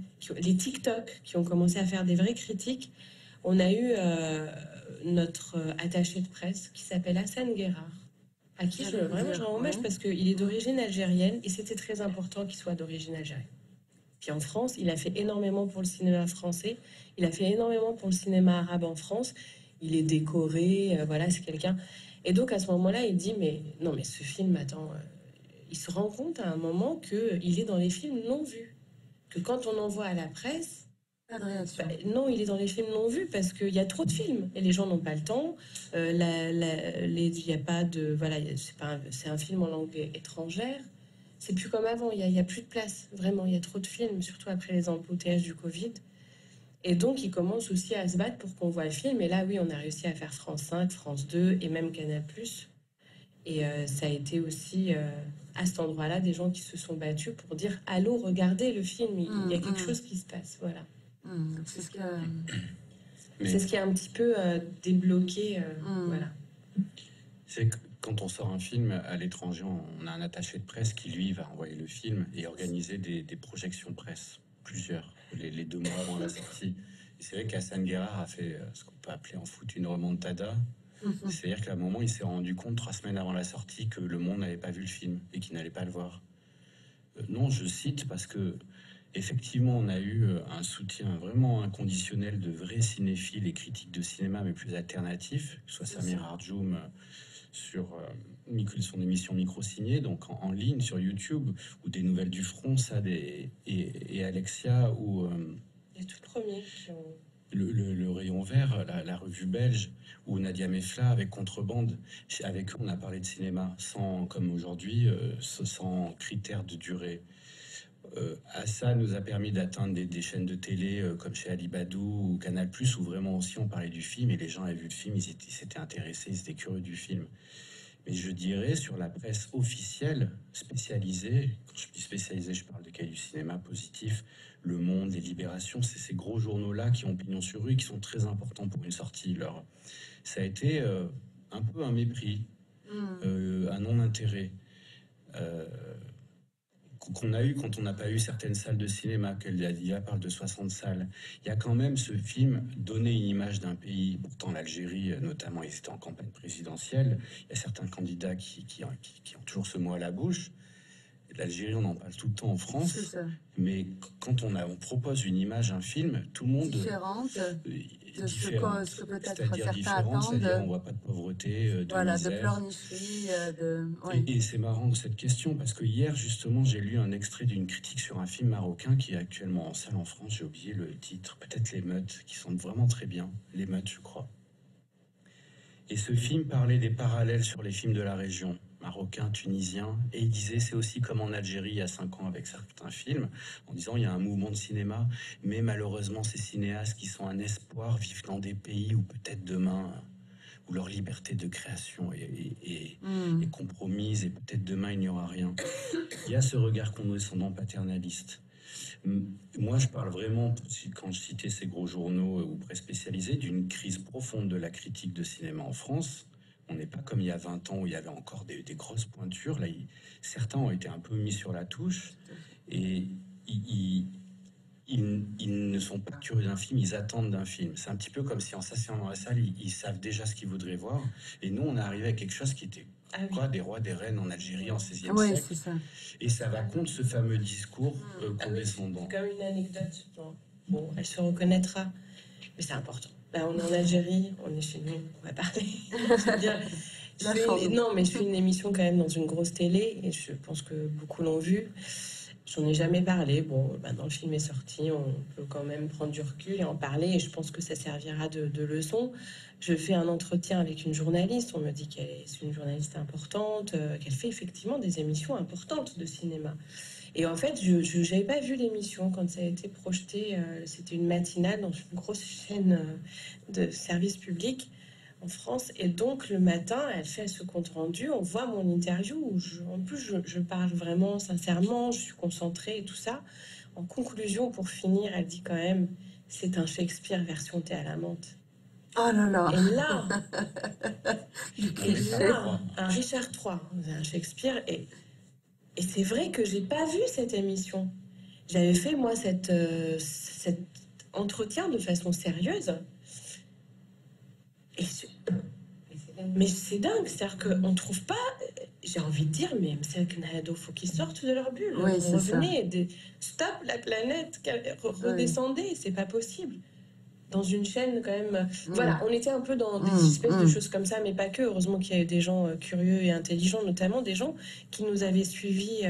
les TikTok qui ont commencé à faire des vraies critiques. On a eu notre attaché de presse qui s'appelle Hassan Guerard, à qui je rends hommage parce qu'il est d'origine algérienne et c'était très important qu'il soit d'origine algérienne. Puis en France, il a fait énormément pour le cinéma français, il a fait énormément pour le cinéma arabe en France, il est décoré, voilà, c'est quelqu'un... Et donc à ce moment-là, il dit, mais ce film, attends, il se rend compte à un moment qu'il est dans les films non vus, que quand on envoie à la presse, non, il est dans les films non vus parce qu'il y a trop de films et les gens n'ont pas le temps. Il n'y a pas de... Voilà, c'est un film en langue étrangère. C'est plus comme avant, il y a plus de place. Vraiment, il y a trop de films, surtout après les embouteillages du Covid. Et donc, il commence aussi à se battre pour qu'on voit le film. Et là, oui, on a réussi à faire France 5, France 2 et même Canal+. Et ça a été aussi, à cet endroit-là, des gens qui se sont battus pour dire « Allô, regardez le film, il y a quelque chose qui se passe. » Voilà. C'est ce qui a un petit peu débloqué. Voilà. C'est que quand on sort un film à l'étranger, on a un attaché de presse qui, lui, va envoyer le film et organiser des projections presse, plusieurs, les 2 mois avant la sortie. Et c'est vrai qu'Hassan Guerard a fait ce qu'on peut appeler en foot une remontada. C'est-à-dire qu'à un moment, il s'est rendu compte 3 semaines avant la sortie que le monde n'avait pas vu le film et qu'il n'allait pas le voir. Non, je cite parce que Effectivement, on a eu un soutien vraiment inconditionnel de vrais cinéphiles et critiques de cinéma, mais plus alternatifs, que ce soit Samir Arjoum sur son émission Micro-Ciné, donc en ligne sur YouTube, ou des nouvelles du front, et Alexia, ou Les tout premiers qui ont... le Rayon Vert, la revue belge, ou Nadia Mefla avec Contrebande. Avec eux, on a parlé de cinéma, sans, comme aujourd'hui, sans critères de durée. Ça nous a permis d'atteindre des chaînes de télé comme chez Alibadou ou Canal+, où vraiment aussi on parlait du film et les gens avaient vu le film, ils s'étaient intéressés, ils étaient curieux du film. Mais je dirais sur la presse officielle spécialisée, quand je dis spécialisée, je parle de Cahiers du cinéma positif, Le Monde, Les Libérations, c'est ces gros journaux-là qui ont pignon sur rue et qui sont très importants pour une sortie. Ça a été un peu un mépris, un non-intérêt. Qu'on a eu quand on n'a pas eu certaines salles de cinéma, qu'elle parle de 60 salles. Il y a quand même ce film donné une image d'un pays, pourtant l'Algérie notamment, ils étaient en campagne présidentielle, il y a certains candidats qui ont toujours ce mot à la bouche. L'Algérie, on en parle tout le temps en France, mais quand on propose une image, un film, tout le monde... Différente de ce que peut-être c'est-à-dire certains différente, attendent. C'est-à-dire on voit pas de pauvreté, de voilà, misère. de pleurnicherie. Et c'est marrant cette question, parce que hier, justement, j'ai lu un extrait d'une critique sur un film marocain qui est actuellement en salle en France, j'ai oublié le titre, peut-être Les Meutes, qui sont vraiment très bien, Les Meutes, je crois. Et ce film parlait des parallèles sur les films de la région, marocains, tunisiens, et il disait c'est aussi comme en Algérie il y a 5 ans avec certains films, en disant il y a un mouvement de cinéma, mais malheureusement ces cinéastes qui sont un espoir vivent dans des pays où peut-être demain, où leur liberté de création est compromise et peut-être demain il n'y aura rien. Il y a ce regard condescendant paternaliste. Moi, je parle vraiment, quand je citais ces gros journaux ou presse spécialisée, d'une crise profonde de la critique de cinéma en France. On n'est pas comme il y a 20 ans où il y avait encore des grosses pointures. Là, certains ont été un peu mis sur la touche et ils ne sont pas curieux d'un film, ils attendent d'un film. C'est un petit peu comme si en s'asseyant dans la salle, ils savent déjà ce qu'ils voudraient voir. Et nous, on est arrivé à quelque chose qui était des rois, des reines en Algérie en 16e siècle. C'est ça. Et ça va contre ce fameux discours condescendant. C'est comme une anecdote. Bon, elle se reconnaîtra, mais c'est important. Là, on est en Algérie, on est chez nous, on va parler. Je veux dire, je fais une émission quand même dans une grosse télé, et je pense que beaucoup l'ont vu. J'en ai jamais parlé. Bon, maintenant le film est sorti, on peut quand même prendre du recul et en parler, et je pense que ça servira de leçon. Je fais un entretien avec une journaliste, on me dit qu'elle est une journaliste importante, qu'elle fait effectivement des émissions importantes de cinéma. Et en fait, je n'avais pas vu l'émission quand ça a été projeté. C'était une matinale dans une grosse chaîne de service public en France. Et donc, le matin, elle fait ce compte-rendu. On voit mon interview où, en plus, je parle vraiment sincèrement. Je suis concentrée et tout ça. En conclusion, pour finir, elle dit quand même, c'est un Shakespeare version thé à la menthe. Oh là là. Et là, un Richard III, un Shakespeare. Et c'est vrai que j'ai pas vu cette émission. J'avais fait, moi, cet entretien de façon sérieuse. Mais c'est dingue, c'est-à-dire qu'on ne trouve pas, j'ai envie de dire, mais il faut qu'ils sortent de leur bulle. Oui, revenez, stop la planète, redescendez, c'est pas possible. Dans une chaîne quand même... Voilà, on était un peu dans des espèces de choses comme ça, mais pas que. Heureusement qu'il y a eu des gens curieux et intelligents, notamment des gens qui nous avaient suivis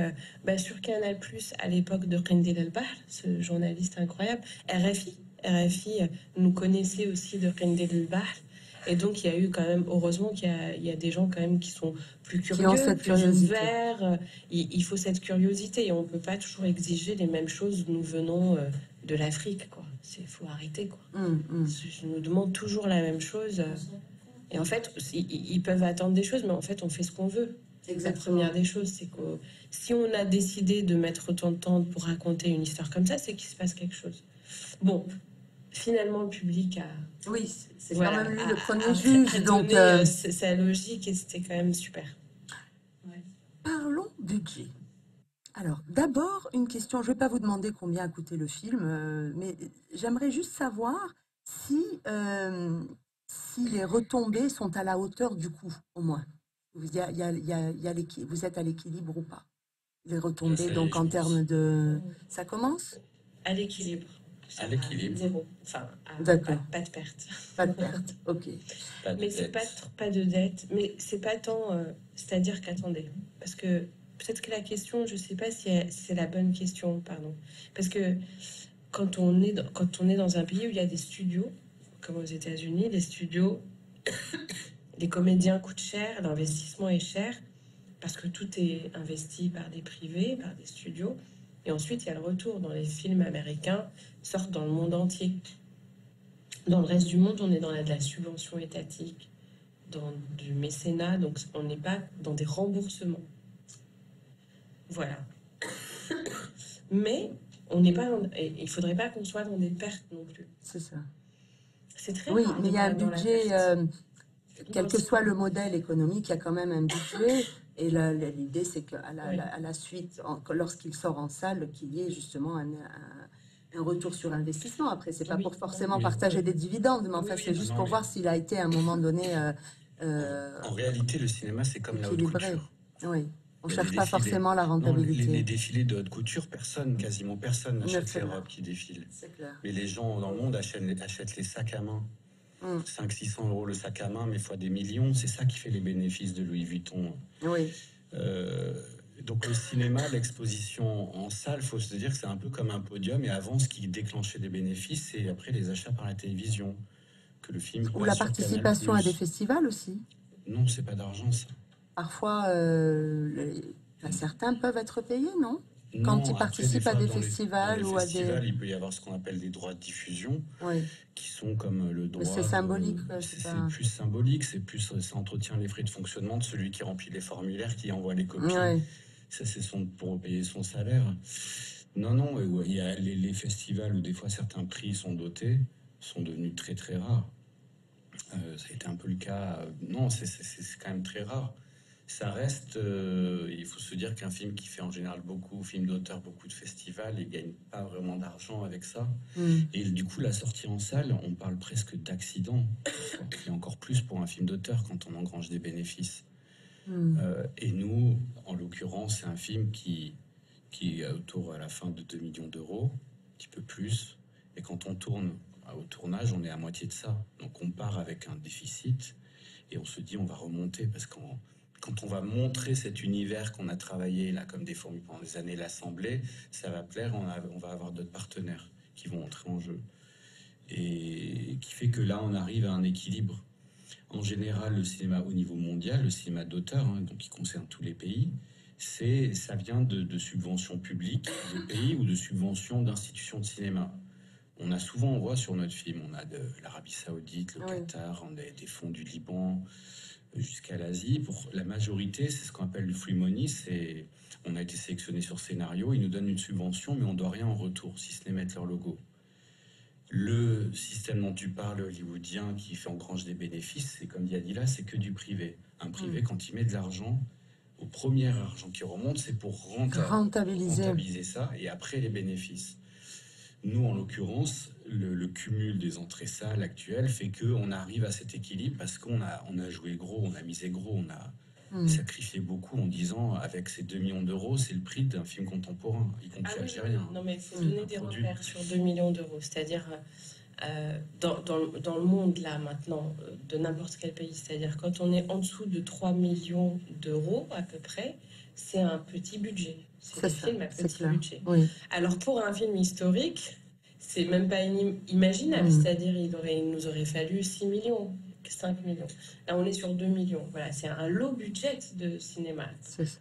sur Canal+, à l'époque de Qindil El Bahr, ce journaliste incroyable. RFI nous connaissait aussi de Qindil El Bahr. Et donc, il y a eu quand même, heureusement qu'il y a des gens quand même qui sont plus curieux, plus ouverts. Il faut cette curiosité et on ne peut pas toujours exiger les mêmes choses. Nous venons de l'Afrique, quoi. Il faut arrêter, quoi. Je nous demande toujours la même chose. Et en fait, ils peuvent attendre des choses, mais en fait, on fait ce qu'on veut. Exactement. La première des choses, c'est que si on a décidé de mettre autant de temps pour raconter une histoire comme ça, c'est qu'il se passe quelque chose. Bon, finalement, le public a... Oui, c'est quand même lui le premier juge. Donc, c'est sa logique et c'était quand même super. Ouais. Parlons budget. Alors, d'abord, une question. Je ne vais pas vous demander combien a coûté le film, mais j'aimerais juste savoir si les retombées sont à la hauteur du coût, au moins. Vous êtes à l'équilibre ou pas? les retombées, Ça y est, donc je en pense. termes de... Ça commence? À l'équilibre. À Ça va, l'équilibre. 0. Enfin, D'accord. pas de perte. Pas de perte, ok. Pas de Mais c'est dette. pas de dette. Mais c'est pas tant. C'est-à-dire qu'attendez. Parce que peut-être que la question, je sais pas si c'est la bonne question, pardon. Parce que quand on est dans un pays où il y a des studios, comme aux États-Unis, les studios, les comédiens coûtent cher, l'investissement est cher, parce que tout est investi par des privés, par des studios. Et ensuite, il y a le retour. Dans les films américains, sortent dans le monde entier. Dans le reste du monde, on est dans de la subvention étatique, dans du mécénat, donc on n'est pas dans des remboursements. Voilà. Mais on n'est pas il ne faudrait pas qu'on soit dans des pertes non plus. C'est ça. C'est très Oui, rare mais il y a un dans la budget, perte. quel que soit le modèle économique, il y a quand même un budget. Et l'idée, c'est qu'à Oui. à la suite, lorsqu'il sort en salle, qu'il y ait justement un retour sur investissement. Après, c'est pas Oui. pour forcément Oui. partager des dividendes, mais enfin, Oui, c'est oui, juste non, pour mais- voir s'il a été à un moment donné En réalité, le cinéma, c'est comme la haute équilibré. couture. Oui, on Il y a cherche des pas défilés. forcément la Non, les rentabilité. défilés de haute couture, quasiment personne Ne n'achète fait les pas. robes qui défilent. C'est clair. Mais les gens dans le monde achètent les sacs à main. Mm. 500-600 euros le sac à main, mais fois des millions, c'est ça qui fait les bénéfices de Louis Vuitton. Oui, Donc le cinéma, l'exposition en salle, faut se dire que c'est un peu comme un podium. Et avant, ce qui déclenchait des bénéfices, c'est après les achats par la télévision, que le film ou passe la sur participation à des Canal+. festivals aussi. Non, c'est pas d'argent ça. Parfois, certains peuvent être payés, non? Quand Non, ils après, participent à fois, des dans les festivals ou à des... festivals, il peut y avoir ce qu'on appelle des droits de diffusion, Oui, qui sont comme le droit. mais c'est symbolique. C'est pas... plus symbolique, ça entretient les frais de fonctionnement de celui qui remplit les formulaires, qui envoie les copies. Oui, Ça, c'est pour payer son salaire. Non, il y a les festivals où des fois certains prix sont dotés, sont devenus très très rares. Ça a été un peu le cas. Non, c'est quand même très rare. Ça reste. Il faut se dire qu'un film qui fait en général beaucoup, film d'auteur, beaucoup de festivals, il gagne pas vraiment d'argent avec ça. mm, Et du coup, la sortie en salle, on parle presque d'accident. Et encore plus pour un film d'auteur quand on engrange des bénéfices. mm. Et nous, en l'occurrence, c'est un film qui est autour à la fin de 2 millions d'euros, un petit peu plus. Et quand on tourne au tournage, on est à moitié de ça. Donc on part avec un déficit et on se dit on va remonter parce que quand on va montrer cet univers qu'on a travaillé là comme des fourmis pendant des années, l'assembler, ça va plaire, on va avoir d'autres partenaires qui vont entrer en jeu. Et qui fait que là on arrive à un équilibre. En général, le cinéma au niveau mondial, le cinéma d'auteur, donc qui concerne tous les pays, ça vient de subventions publiques des pays ou de subventions d'institutions de cinéma. On voit sur notre film, on a de l'Arabie Saoudite, le Qatar, on a des fonds du Liban jusqu'à l'Asie. Pour la majorité, c'est ce qu'on appelle le free money. On a été sélectionné sur scénario, ils nous donnent une subvention, mais on ne doit rien en retour, si ce n'est mettre leur logo. Le système dont tu parles, hollywoodien, qui fait engrange des bénéfices, c'est comme dit Adila, c'est que du privé. Un privé, quand il met de l'argent, au premier argent qui remonte, c'est pour rentabiliser ça, et après les bénéfices. Nous, en l'occurrence, le cumul des entrées salles actuelles fait qu'on arrive à cet équilibre parce qu'on a joué gros, on a misé gros, on a sacrifié beaucoup en disant avec ces 2 millions d'euros, c'est le prix d'un film contemporain, y compris algérien. Non, mais il faut donner des repères sur 2 millions d'euros. C'est-à-dire, dans le monde, là, maintenant, de n'importe quel pays, c'est-à-dire quand on est en dessous de 3 millions d'euros, à peu près, c'est un petit budget. C'est des films à petit budget. Oui. Alors, pour un film historique, c'est même pas imaginable. C'est-à-dire, il nous aurait fallu 6 millions, 5 millions. Là, on est sur 2 millions. Voilà, c'est un low budget de cinéma.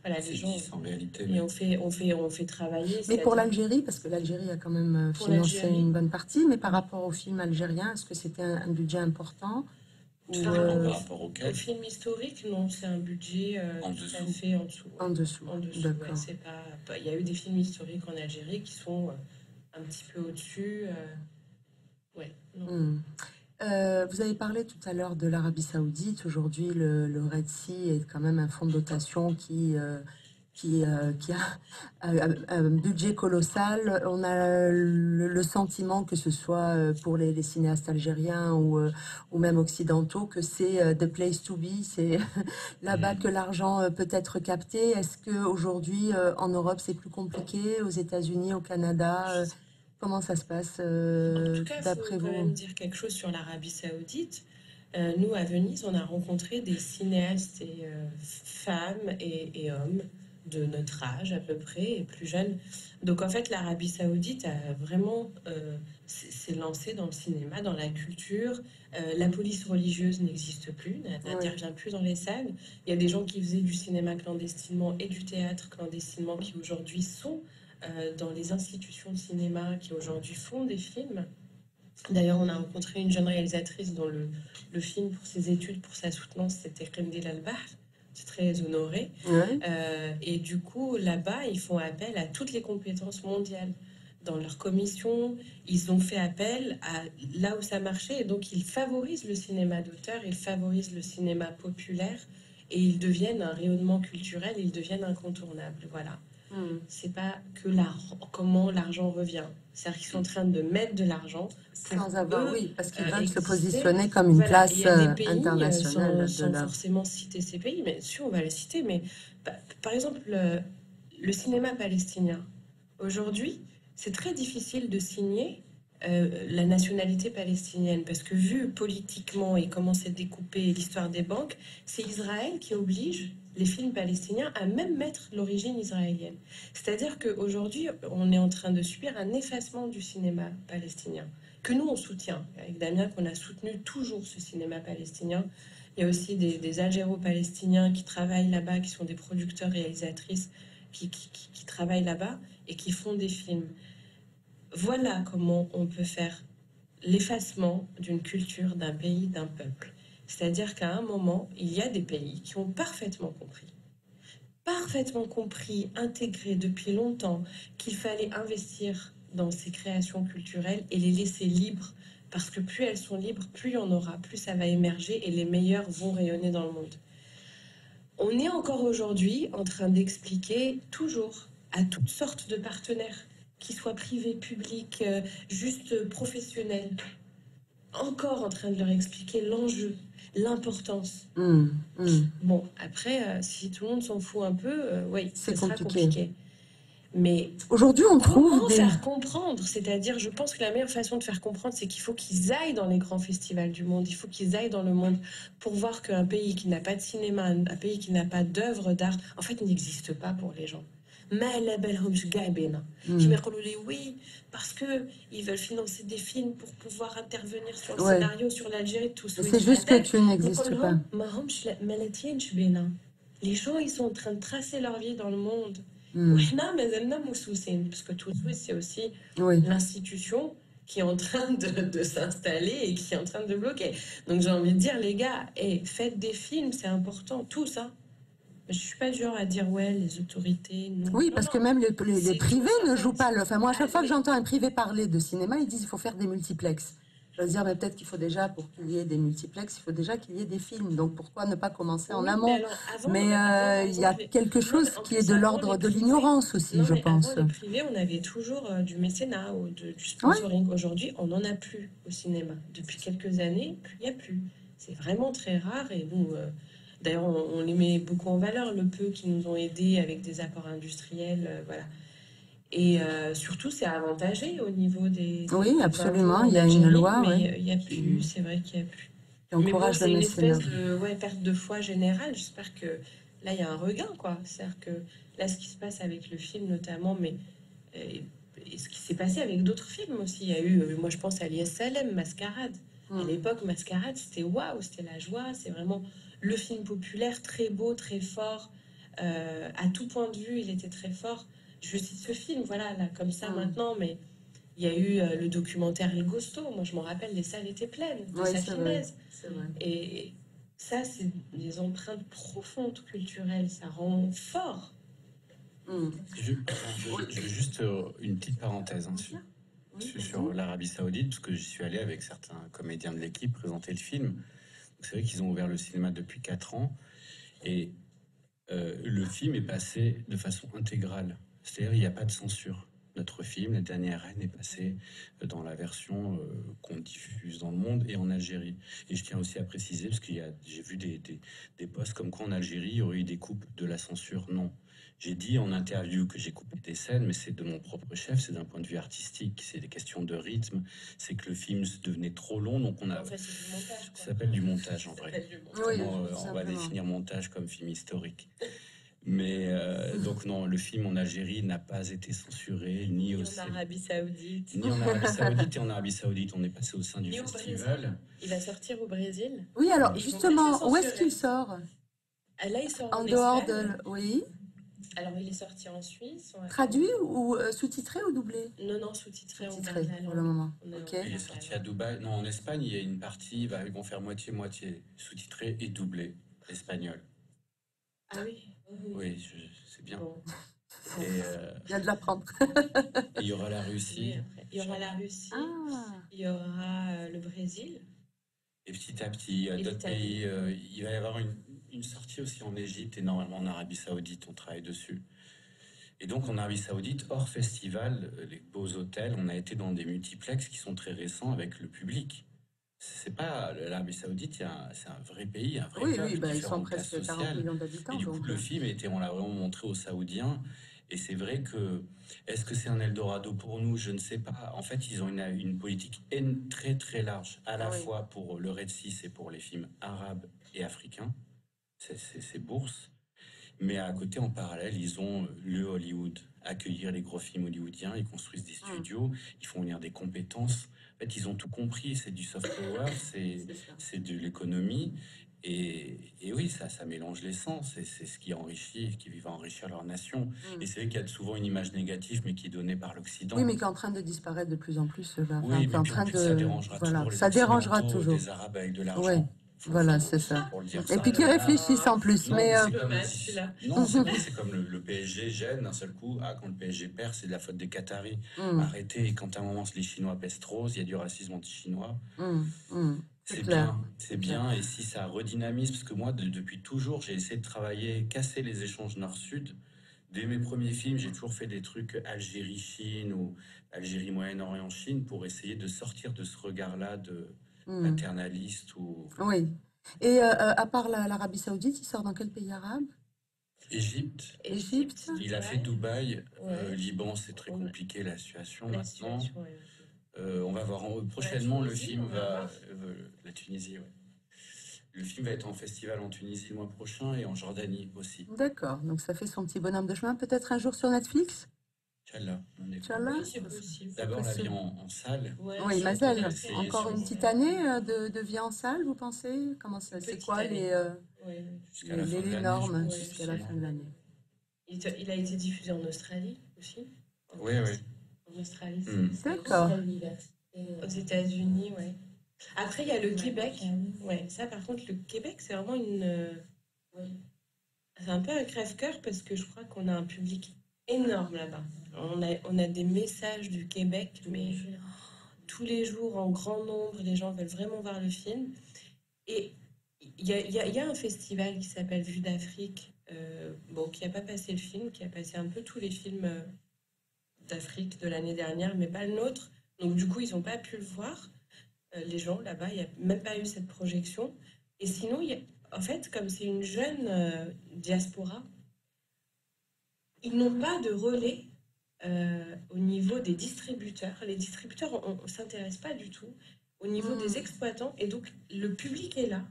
Voilà, les gens. En réalité. Et on fait travailler. Mais pour l'Algérie, parce que l'Algérie a quand même financé une bonne partie, mais par rapport au film algérien, est-ce que c'était un budget important? Par rapport au film historique, non, c'est un budget tout à fait en dessous. En dessous. D'accord. Ouais, c'est pas. Il y a eu des films historiques en Algérie qui sont un petit peu au-dessus. Ouais. Non. Vous avez parlé tout à l'heure de l'Arabie Saoudite. Aujourd'hui, le Red Sea est quand même un fonds de dotation qui qui a un budget colossal. On a le sentiment, que ce soit pour les cinéastes algériens ou même occidentaux, que c'est the place to be, c'est là-bas que l'argent peut être capté. Est-ce qu'aujourd'hui, en Europe, c'est plus compliqué, aux États-Unis, au Canada? Comment ça se passe En tout cas, il faut d'après quand vous? même dire quelque chose sur l'Arabie Saoudite. Nous, à Venise, on a rencontré des cinéastes et femmes et hommes de notre âge à peu près et plus jeunes. Donc en fait, l'Arabie Saoudite a vraiment s'est lancée dans le cinéma, dans la culture. La police religieuse n'existe plus, n'intervient plus dans les salles. Il y a des gens qui faisaient du cinéma clandestinement et du théâtre clandestinement qui aujourd'hui sont dans les institutions de cinéma, qui aujourd'hui font des films. D'ailleurs, on a rencontré une jeune réalisatrice dont le film pour ses études, pour sa soutenance, c'était Qendil Al-Bahr. C'est très honoré. Ouais. Et du coup, là-bas, ils font appel à toutes les compétences mondiales. Dans leur commission, ils ont fait appel à là où ça marchait. Et donc, ils favorisent le cinéma d'auteur, ils favorisent le cinéma populaire. Et ils deviennent un rayonnement culturel, ils deviennent incontournables. Voilà. C'est pas que comment l'argent revient. C'est-à-dire qu'ils sont en train de mettre de l'argent sans avoir, oui, parce qu'ils veulent se exister. positionner comme une Voilà, place il y a des pays, internationale sans de la... forcément citer ces pays, mais si on va les citer, mais par exemple, le cinéma palestinien. Aujourd'hui, c'est très difficile de signer la nationalité palestinienne, parce que vu politiquement et comment c'est découpé l'histoire des banques, c'est Israël qui oblige les films palestiniens à même mettre l'origine israélienne. C'est-à-dire qu'aujourd'hui, on est en train de subir un effacement du cinéma palestinien, que nous, on soutient. Avec Damien, qu'on a soutenu toujours ce cinéma palestinien. Il y a aussi des Algéro-palestiniens qui travaillent là-bas, qui sont des producteurs, réalisatrices, qui travaillent là-bas et qui font des films. Voilà comment on peut faire l'effacement d'une culture, d'un pays, d'un peuple. C'est-à-dire qu'à un moment, il y a des pays qui ont parfaitement compris, intégré depuis longtemps qu'il fallait investir dans ces créations culturelles et les laisser libres, parce que plus elles sont libres, plus il y en aura, plus ça va émerger et les meilleurs vont rayonner dans le monde. On est encore aujourd'hui en train d'expliquer toujours à toutes sortes de partenaires, qu'ils soient privés, publics, juste professionnels, encore en train de leur expliquer l'enjeu, l'importance. Bon, après, si tout le monde s'en fout un peu, oui, ce sera compliqué. Mais aujourd'hui, on trouve comment faire comprendre? C'est-à-dire, je pense que la meilleure façon de faire comprendre, c'est qu'il faut qu'ils aillent dans les grands festivals du monde, il faut qu'ils aillent dans le monde pour voir qu'un pays qui n'a pas de cinéma, un pays qui n'a pas d'œuvre d'art, en fait, n'existe pas pour les gens. Qui me oui, parce que ils veulent financer des films pour pouvoir intervenir sur le scénario, sur l'Algérie, tout ça. C'est juste que tu n'existes pas. Les gens, ils sont en train de tracer leur vie dans le monde. Parce que tout c'est aussi l'institution qui est en train de s'installer et qui est en train de bloquer. Donc j'ai envie de dire, les gars, faites des films, c'est important, tout ça. Je suis pas du genre à dire ouais, les autorités. Non. Oui, parce que même les privés ne jouent pas. Enfin, moi, à chaque fois que j'entends un privé parler de cinéma, ils disent qu'il faut faire des multiplexes. Je veux dire, mais peut-être qu'il faut déjà, pour qu'il y ait des multiplexes, il faut déjà qu'il y ait des films. Donc pourquoi ne pas commencer en amont? Mais il y a quelque chose qui est de l'ordre de l'ignorance aussi, je pense. Avant les privés, on avait toujours du mécénat ou du sponsoring. Aujourd'hui, on n'en a plus au cinéma. Depuis quelques années, il n'y a plus. C'est vraiment très rare et nous... D'ailleurs, on les met beaucoup en valeur, le peu qui nous ont aidés avec des apports industriels, voilà. Et surtout, c'est avantagé au niveau des... Oui, absolument, il y a une loi. Mais il n'y a plus, c'est vrai qu'il n'y a plus. Mais bon, c'est une espèce de perte de foi générale. J'espère que là, il y a un regain, quoi. C'est-à-dire que là, ce qui se passe avec le film, notamment, mais ce qui s'est passé avec d'autres films aussi. Il y a eu, moi, je pense à Lies Salem, Mascarade. À l'époque, Mascarade, c'était waouh, c'était la joie, c'est vraiment... Le film populaire, très beau, très fort. À tout point de vue, il était très fort. Je cite ce film, voilà, là, comme ça maintenant, mais il y a eu le documentaire El Gosto. Moi, je m'en rappelle, les salles étaient pleines de sa finesse. Et ça, c'est des empreintes profondes culturelles. Ça rend fort. Je veux juste une petite parenthèse sur l'Arabie Saoudite, parce que j'y suis allé avec certains comédiens de l'équipe présenter le film. C'est vrai qu'ils ont ouvert le cinéma depuis 4 ans et le film est passé de façon intégrale. C'est-à-dire il n'y a pas de censure. Notre film, La Dernière Reine, est passé dans la version qu'on diffuse dans le monde et en Algérie. Et je tiens aussi à préciser, parce j'ai vu des posts comme quoi en Algérie, il y aurait eu des coupes de la censure. Non. J'ai dit en interview que j'ai coupé des scènes, mais c'est de mon propre chef, c'est d'un point de vue artistique, c'est des questions de rythme, c'est que le film devenait trop long, donc on a... En fait, c'est du montage, quoi. Ça s'appelle du montage en Ça vrai. s'appelle du montage. Oui, Comment tout on va simplement. définir montage comme film historique? Mais donc non, le film en Algérie n'a pas été censuré, ni Ni au en Arabie Saoudite. ni en Arabie Saoudite. Et en Arabie Saoudite, on est passé au sein du Ni au festival. Brésil. Il va sortir au Brésil. Oui, alors Ils vont justement, peut-être où le est-ce qu'il censurer. sort? Ah, là, il sort En en dehors Espagne. de... Oui. Alors, il est sorti en Suisse. Traduit ou sous-titré ou doublé? Non, non, sous-titré, on Sous-titré garde la pour le langue. moment. On est- Ok. on Il est garde sorti la à langue. Dubaï. Non, en Espagne, il y a une partie, ils vont faire moitié-moitié, sous-titré et doublé, espagnol. Ah oui. Oui, c'est bien. Bon. Et Je viens de l'apprendre. il y aura la Russie. Oui, après. Il y aura la Russie, Ah, il y aura le Brésil. Et petit à petit, Et d'autres l'Italie. pays. Il va y avoir une sortie aussi en Égypte et normalement en Arabie Saoudite, on travaille dessus. Et donc en Arabie Saoudite, hors festival, les beaux hôtels, on a été dans des multiplex qui sont très récents avec le public. C'est pas l'Arabie Saoudite, c'est un vrai pays, un vrai oui, peuple, oui, bah, ils sont différentes classes presque 40 sociales. millions Et d'habitants, du coup, donc. le film on l'a vraiment montré aux Saoudiens. Et c'est vrai que, est-ce que c'est un Eldorado pour nous? Je ne sais pas. En fait, ils ont une politique très très large, à la Oui. fois pour le Red Sea et pour les films arabes et africains. C'est bourse. Mais à côté, en parallèle, ils ont le Hollywood, accueillir les gros films hollywoodiens, ils construisent des studios, ils font venir des compétences. En fait, ils ont tout compris, c'est du soft power, C'est ça. c'est de l'économie. Et oui, ça mélange les sens, et c'est ce qui enrichit, qui va enrichir leur nation. Et c'est vrai qu'il y a souvent une image négative, mais qui est donnée par l'Occident. Oui, mais qui est en train de disparaître de plus en plus, là. Enfin, Oui, qui est mais en puis en train plus, ça de... dérangera Voilà, toujours les ça dérangera Occidentaux, toujours. des Arabes avec de Oui, l'argent. voilà, c'est ça. Pour le dire Et puis qui ça. réfléchissent en plus. Non, Mais mais c'est comme, Diplomate, celui-là. non, c'est vrai, c'est comme le PSG gêne d'un seul coup. Ah, quand le PSG perd, c'est de la faute des Qataris. Arrêtez. Et quand à un moment les Chinois pèsent trop, il y a du racisme anti-chinois. c'est C'est clair. bien, c'est bien. Et si ça redynamise, parce que moi, depuis toujours, j'ai essayé de travailler, casser les échanges Nord-Sud. Dès mes premiers films, j'ai toujours fait des trucs Algérie-Chine ou Algérie-Moyen-Orient-Chine pour essayer de sortir de ce regard-là de paternaliste ou Oui. Et à part l'Arabie Saoudite, il sort dans quel pays arabe? Égypte. Égypte. Il a fait Dubaï, Ouais. Liban, c'est très compliqué la situation La maintenant. situation, ouais. On va voir prochainement le Tunisie, film on va va voir. la Tunisie, ouais. Le film va être en festival en Tunisie le mois prochain et en Jordanie aussi. D'accord, donc ça fait son petit bonhomme de chemin. Peut-être un jour sur Netflix? Inch'Allah, on est Inch'Allah. Oui, c'est possible. D'abord la vie possible. en salle. Ouais, Oui, c'est Mazel. peut-être fait Encore une sur- petite année de vie en salle, vous pensez? Comment ça, c'est Petite quoi année. Ouais. Jusqu'à la fin de les l'année, normes je pense. jusqu'à la fin de l'année? Il a été diffusé en Australie aussi. Oui, oui. En Australie, D'accord. aux États-Unis, ouais. Après, il y a le Québec. Ouais, ça, par contre, le Québec, c'est vraiment c'est un peu un crève-cœur parce que je crois qu'on a un public énorme là-bas. On a des messages du Québec, mais tous les jours, en grand nombre, les gens veulent vraiment voir le film. Et il y a un festival qui s'appelle Vue d'Afrique, qui n'a pas passé le film, qui a passé un peu tous les films d'Afrique de l'année dernière, mais pas le nôtre. Donc du coup, ils n'ont pas pu le voir. Les gens là-bas, il n'y a même pas eu cette projection. Et sinon, en fait, comme c'est une jeune diaspora, ils n'ont pas de relais au niveau des distributeurs. Les distributeurs, on ne s'intéresse pas du tout au niveau des exploitants. Et donc, le public est là.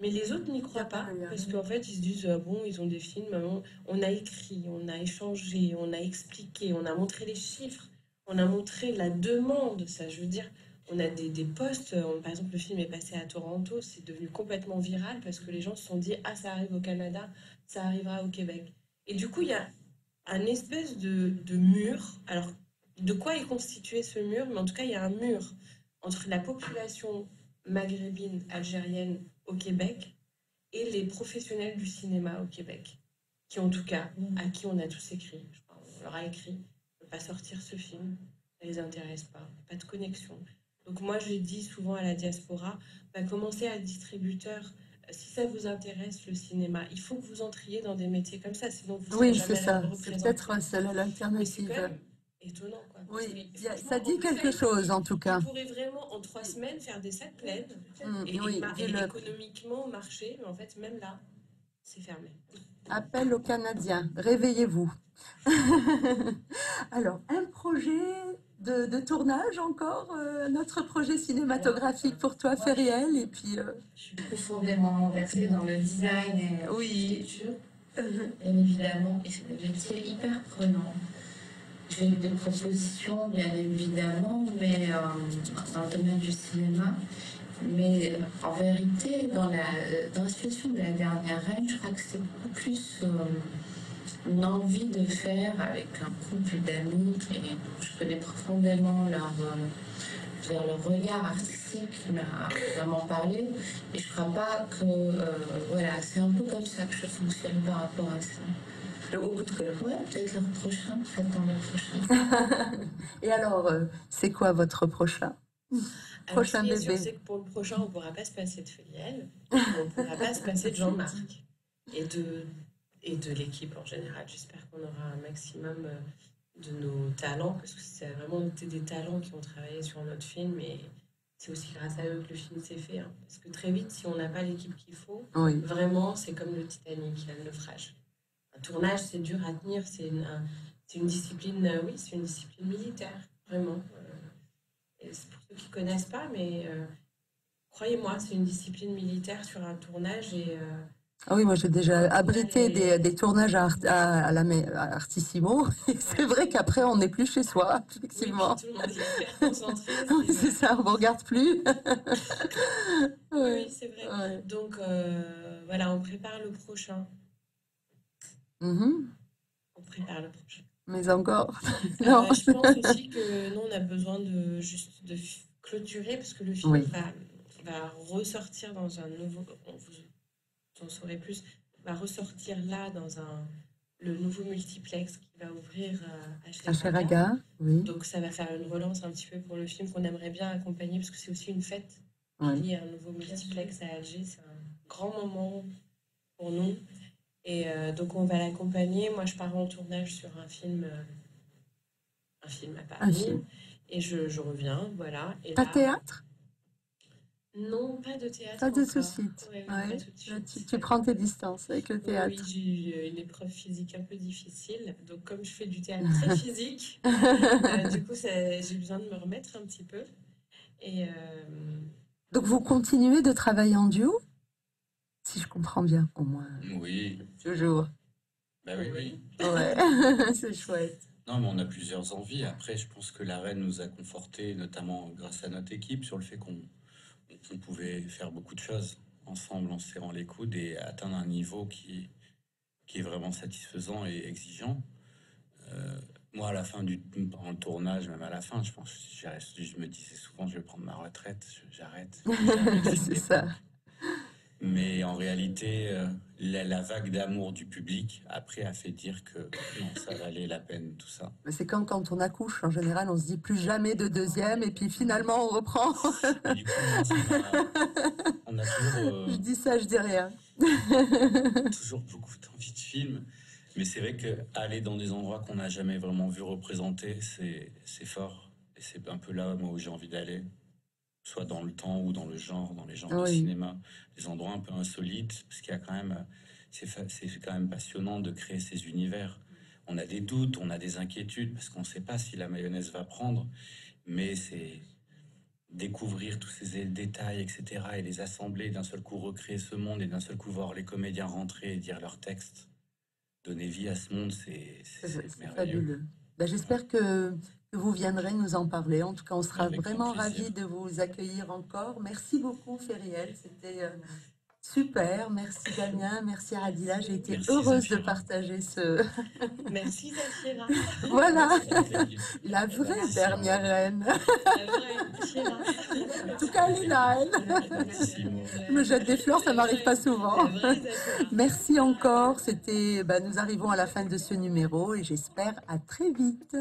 Mais les autres n'y croient pas, parce qu'en fait, ils se disent, bon, ils ont des films, on a écrit, on a échangé, on a expliqué, on a montré les chiffres, on a montré la demande, ça, je veux dire, on a des posts, par exemple, le film est passé à Toronto, c'est devenu complètement viral, parce que les gens se sont dit, ah, ça arrive au Canada, ça arrivera au Québec. Et du coup, il y a un espèce de mur, alors, de quoi est constitué ce mur? Mais en tout cas, il y a un mur entre la population maghrébine, algérienne, au Québec et les professionnels du cinéma au Québec, qui en tout cas, à qui on a tous écrit, je crois, on leur a écrit, ne pas sortir ce film, ça les intéresse pas de connexion. Donc moi, je dis souvent à la diaspora, commencez à être distributeur Si ça vous intéresse, le cinéma, il faut que vous entriez dans des métiers comme ça, sinon vous ne serez Oui, c'est jamais ça. C'est représenté. peut-être celle Mais c'est l'alternative. quand même étonnant, quoi. Parce Oui, que, ça franchement, dit quelque chose en tout il cas. pourrait vraiment, en 3 semaines, faire des sacs pleines Oui, vu et le économiquement marcher, mais en fait, même là, c'est fermé. appel aux Canadiens. Réveillez-vous. Alors, un projet de tournage encore, notre projet cinématographique pour toi, Feriel, et puis Je suis profondément versée dans le design et l'architecture, bien évidemment, et c'est des métiers hyper prenants. J'ai eu des propositions, bien évidemment, mais dans le domaine du cinéma. Mais en vérité, dans la situation de la dernière reine, je crois que c'est beaucoup plus une envie de faire avec un couple d'amis. Et je connais profondément leur regard artistique qui m'a vraiment parlé. Et je ne crois pas que... voilà, c'est un peu comme ça que je fonctionne par rapport à ça. Le coup de cœur. Ouais, peut-être le prochain, j'attends le prochain. et alors, c'est quoi votre prochain Alors, ce prochain qui est sûr, bébé? c'est que pour le prochain, on ne pourra pas se passer de Feliel, on ne pourra pas se passer de Jean-Marc et de l'équipe en général. J'espère qu'on aura un maximum de nos talents, parce que c'est vraiment été des talents qui ont travaillé sur notre film, et c'est aussi grâce à eux que le film s'est fait. Hein. Parce que très vite, si on n'a pas l'équipe qu'il faut, Oui, vraiment, c'est comme le Titanic, il y a le naufrage. Un tournage, c'est dur à tenir, c'est une discipline, oui, c'est une discipline militaire, vraiment. Et c'est pour ceux qui ne connaissent pas, mais croyez-moi, c'est une discipline militaire sur un tournage, et ah oui, moi j'ai déjà quand on a abrité les... des tournages à Artissimo, et c'est vrai qu'après on n'est plus chez soi, Oui, puis effectivement. tout le monde est hyper concentré. Oui, c'est ça, on ne regarde plus. Oui, Ouais, oui, c'est vrai. ouais. Donc voilà, on prépare le prochain. Mhm. On prépare le prochain. Mais encore, non. Je pense aussi que nous, on a besoin juste de clôturer, parce que le film Oui, va ressortir dans un nouveau... Vous en saurez plus. Va ressortir là dans le nouveau multiplex qui va ouvrir à à Cheraga. Cheraga, oui, Donc ça va faire une relance un petit peu pour le film qu'on aimerait bien accompagner, parce que c'est aussi une fête. oui. Il y a un nouveau multiplex à Alger, c'est un grand moment pour nous. Et donc on va l'accompagner. Moi, je pars en tournage sur un film à Un Paris, film. et je reviens, voilà. Et Pas là, théâtre? non, pas de théâtre Pas de encore. souci. Ouais, Ouais. pas tout de Là, suite. tu prends tes distances avec le Oui, théâtre. j'ai eu une épreuve physique un peu difficile. Donc, comme je fais du théâtre très physique, du coup, j'ai besoin de me remettre un petit peu. Et Donc vous continuez de travailler en duo? Si je comprends bien, au moins, Oui, toujours. bah oui, oui. Ouais, c'est chouette. Non, mais on a plusieurs envies. Après, je pense que la reine nous a confortés, notamment grâce à notre équipe, sur le fait qu'on pouvait faire beaucoup de choses ensemble en se serrant les coudes et atteindre un niveau qui est vraiment satisfaisant et exigeant. Moi, à la fin pendant le tournage, même à la fin, je pense, je me disais souvent, je vais prendre ma retraite, j'arrête, jamais le film C'est n'est ça. bon. Mais en réalité, la vague d'amour du public, après, a fait dire que non, ça valait la peine, tout ça. Mais c'est comme quand on accouche, en général, on se dit plus jamais de deuxième, et puis finalement on reprend. Et du coup, non, on a toujours, Je dis ça, je dis rien. toujours beaucoup d'envie de film. Mais c'est vrai qu'aller dans des endroits qu'on n'a jamais vraiment vu représentés, c'est fort. Et c'est un peu là, moi, où j'ai envie d'aller. Soit dans le temps ou dans le genre, dans les genres de Oui, cinéma. Des endroits un peu insolites, parce qu'il y a quand même... C'est quand même passionnant de créer ces univers. On a des doutes, on a des inquiétudes, parce qu'on ne sait pas si la mayonnaise va prendre. Mais c'est découvrir tous ces détails, etc., et les assembler, d'un seul coup recréer ce monde, et d'un seul coup voir les comédiens rentrer et dire leurs textes. Donner vie à ce monde, c'est c'est merveilleux. fabuleux. Ben, j'espère que vous viendrez nous en parler. En tout cas, on sera Avec grand vraiment plaisir. ravis de vous accueillir encore. Merci beaucoup, Feriel. C'était super. Merci, Damien. Merci, Adila. J'ai été Merci, heureuse de Zafira. partager ce... merci, Zafira. Voilà, Avec la vraie Merci, dernière Maud. reine. La vraie Shira. En tout cas, Lina, elle. Merci, Maud. Je me jette des fleurs, ça m'arrive pas souvent. La vraie Zafira. Merci encore. C'était, nous arrivons à la fin de ce numéro et j'espère à très vite.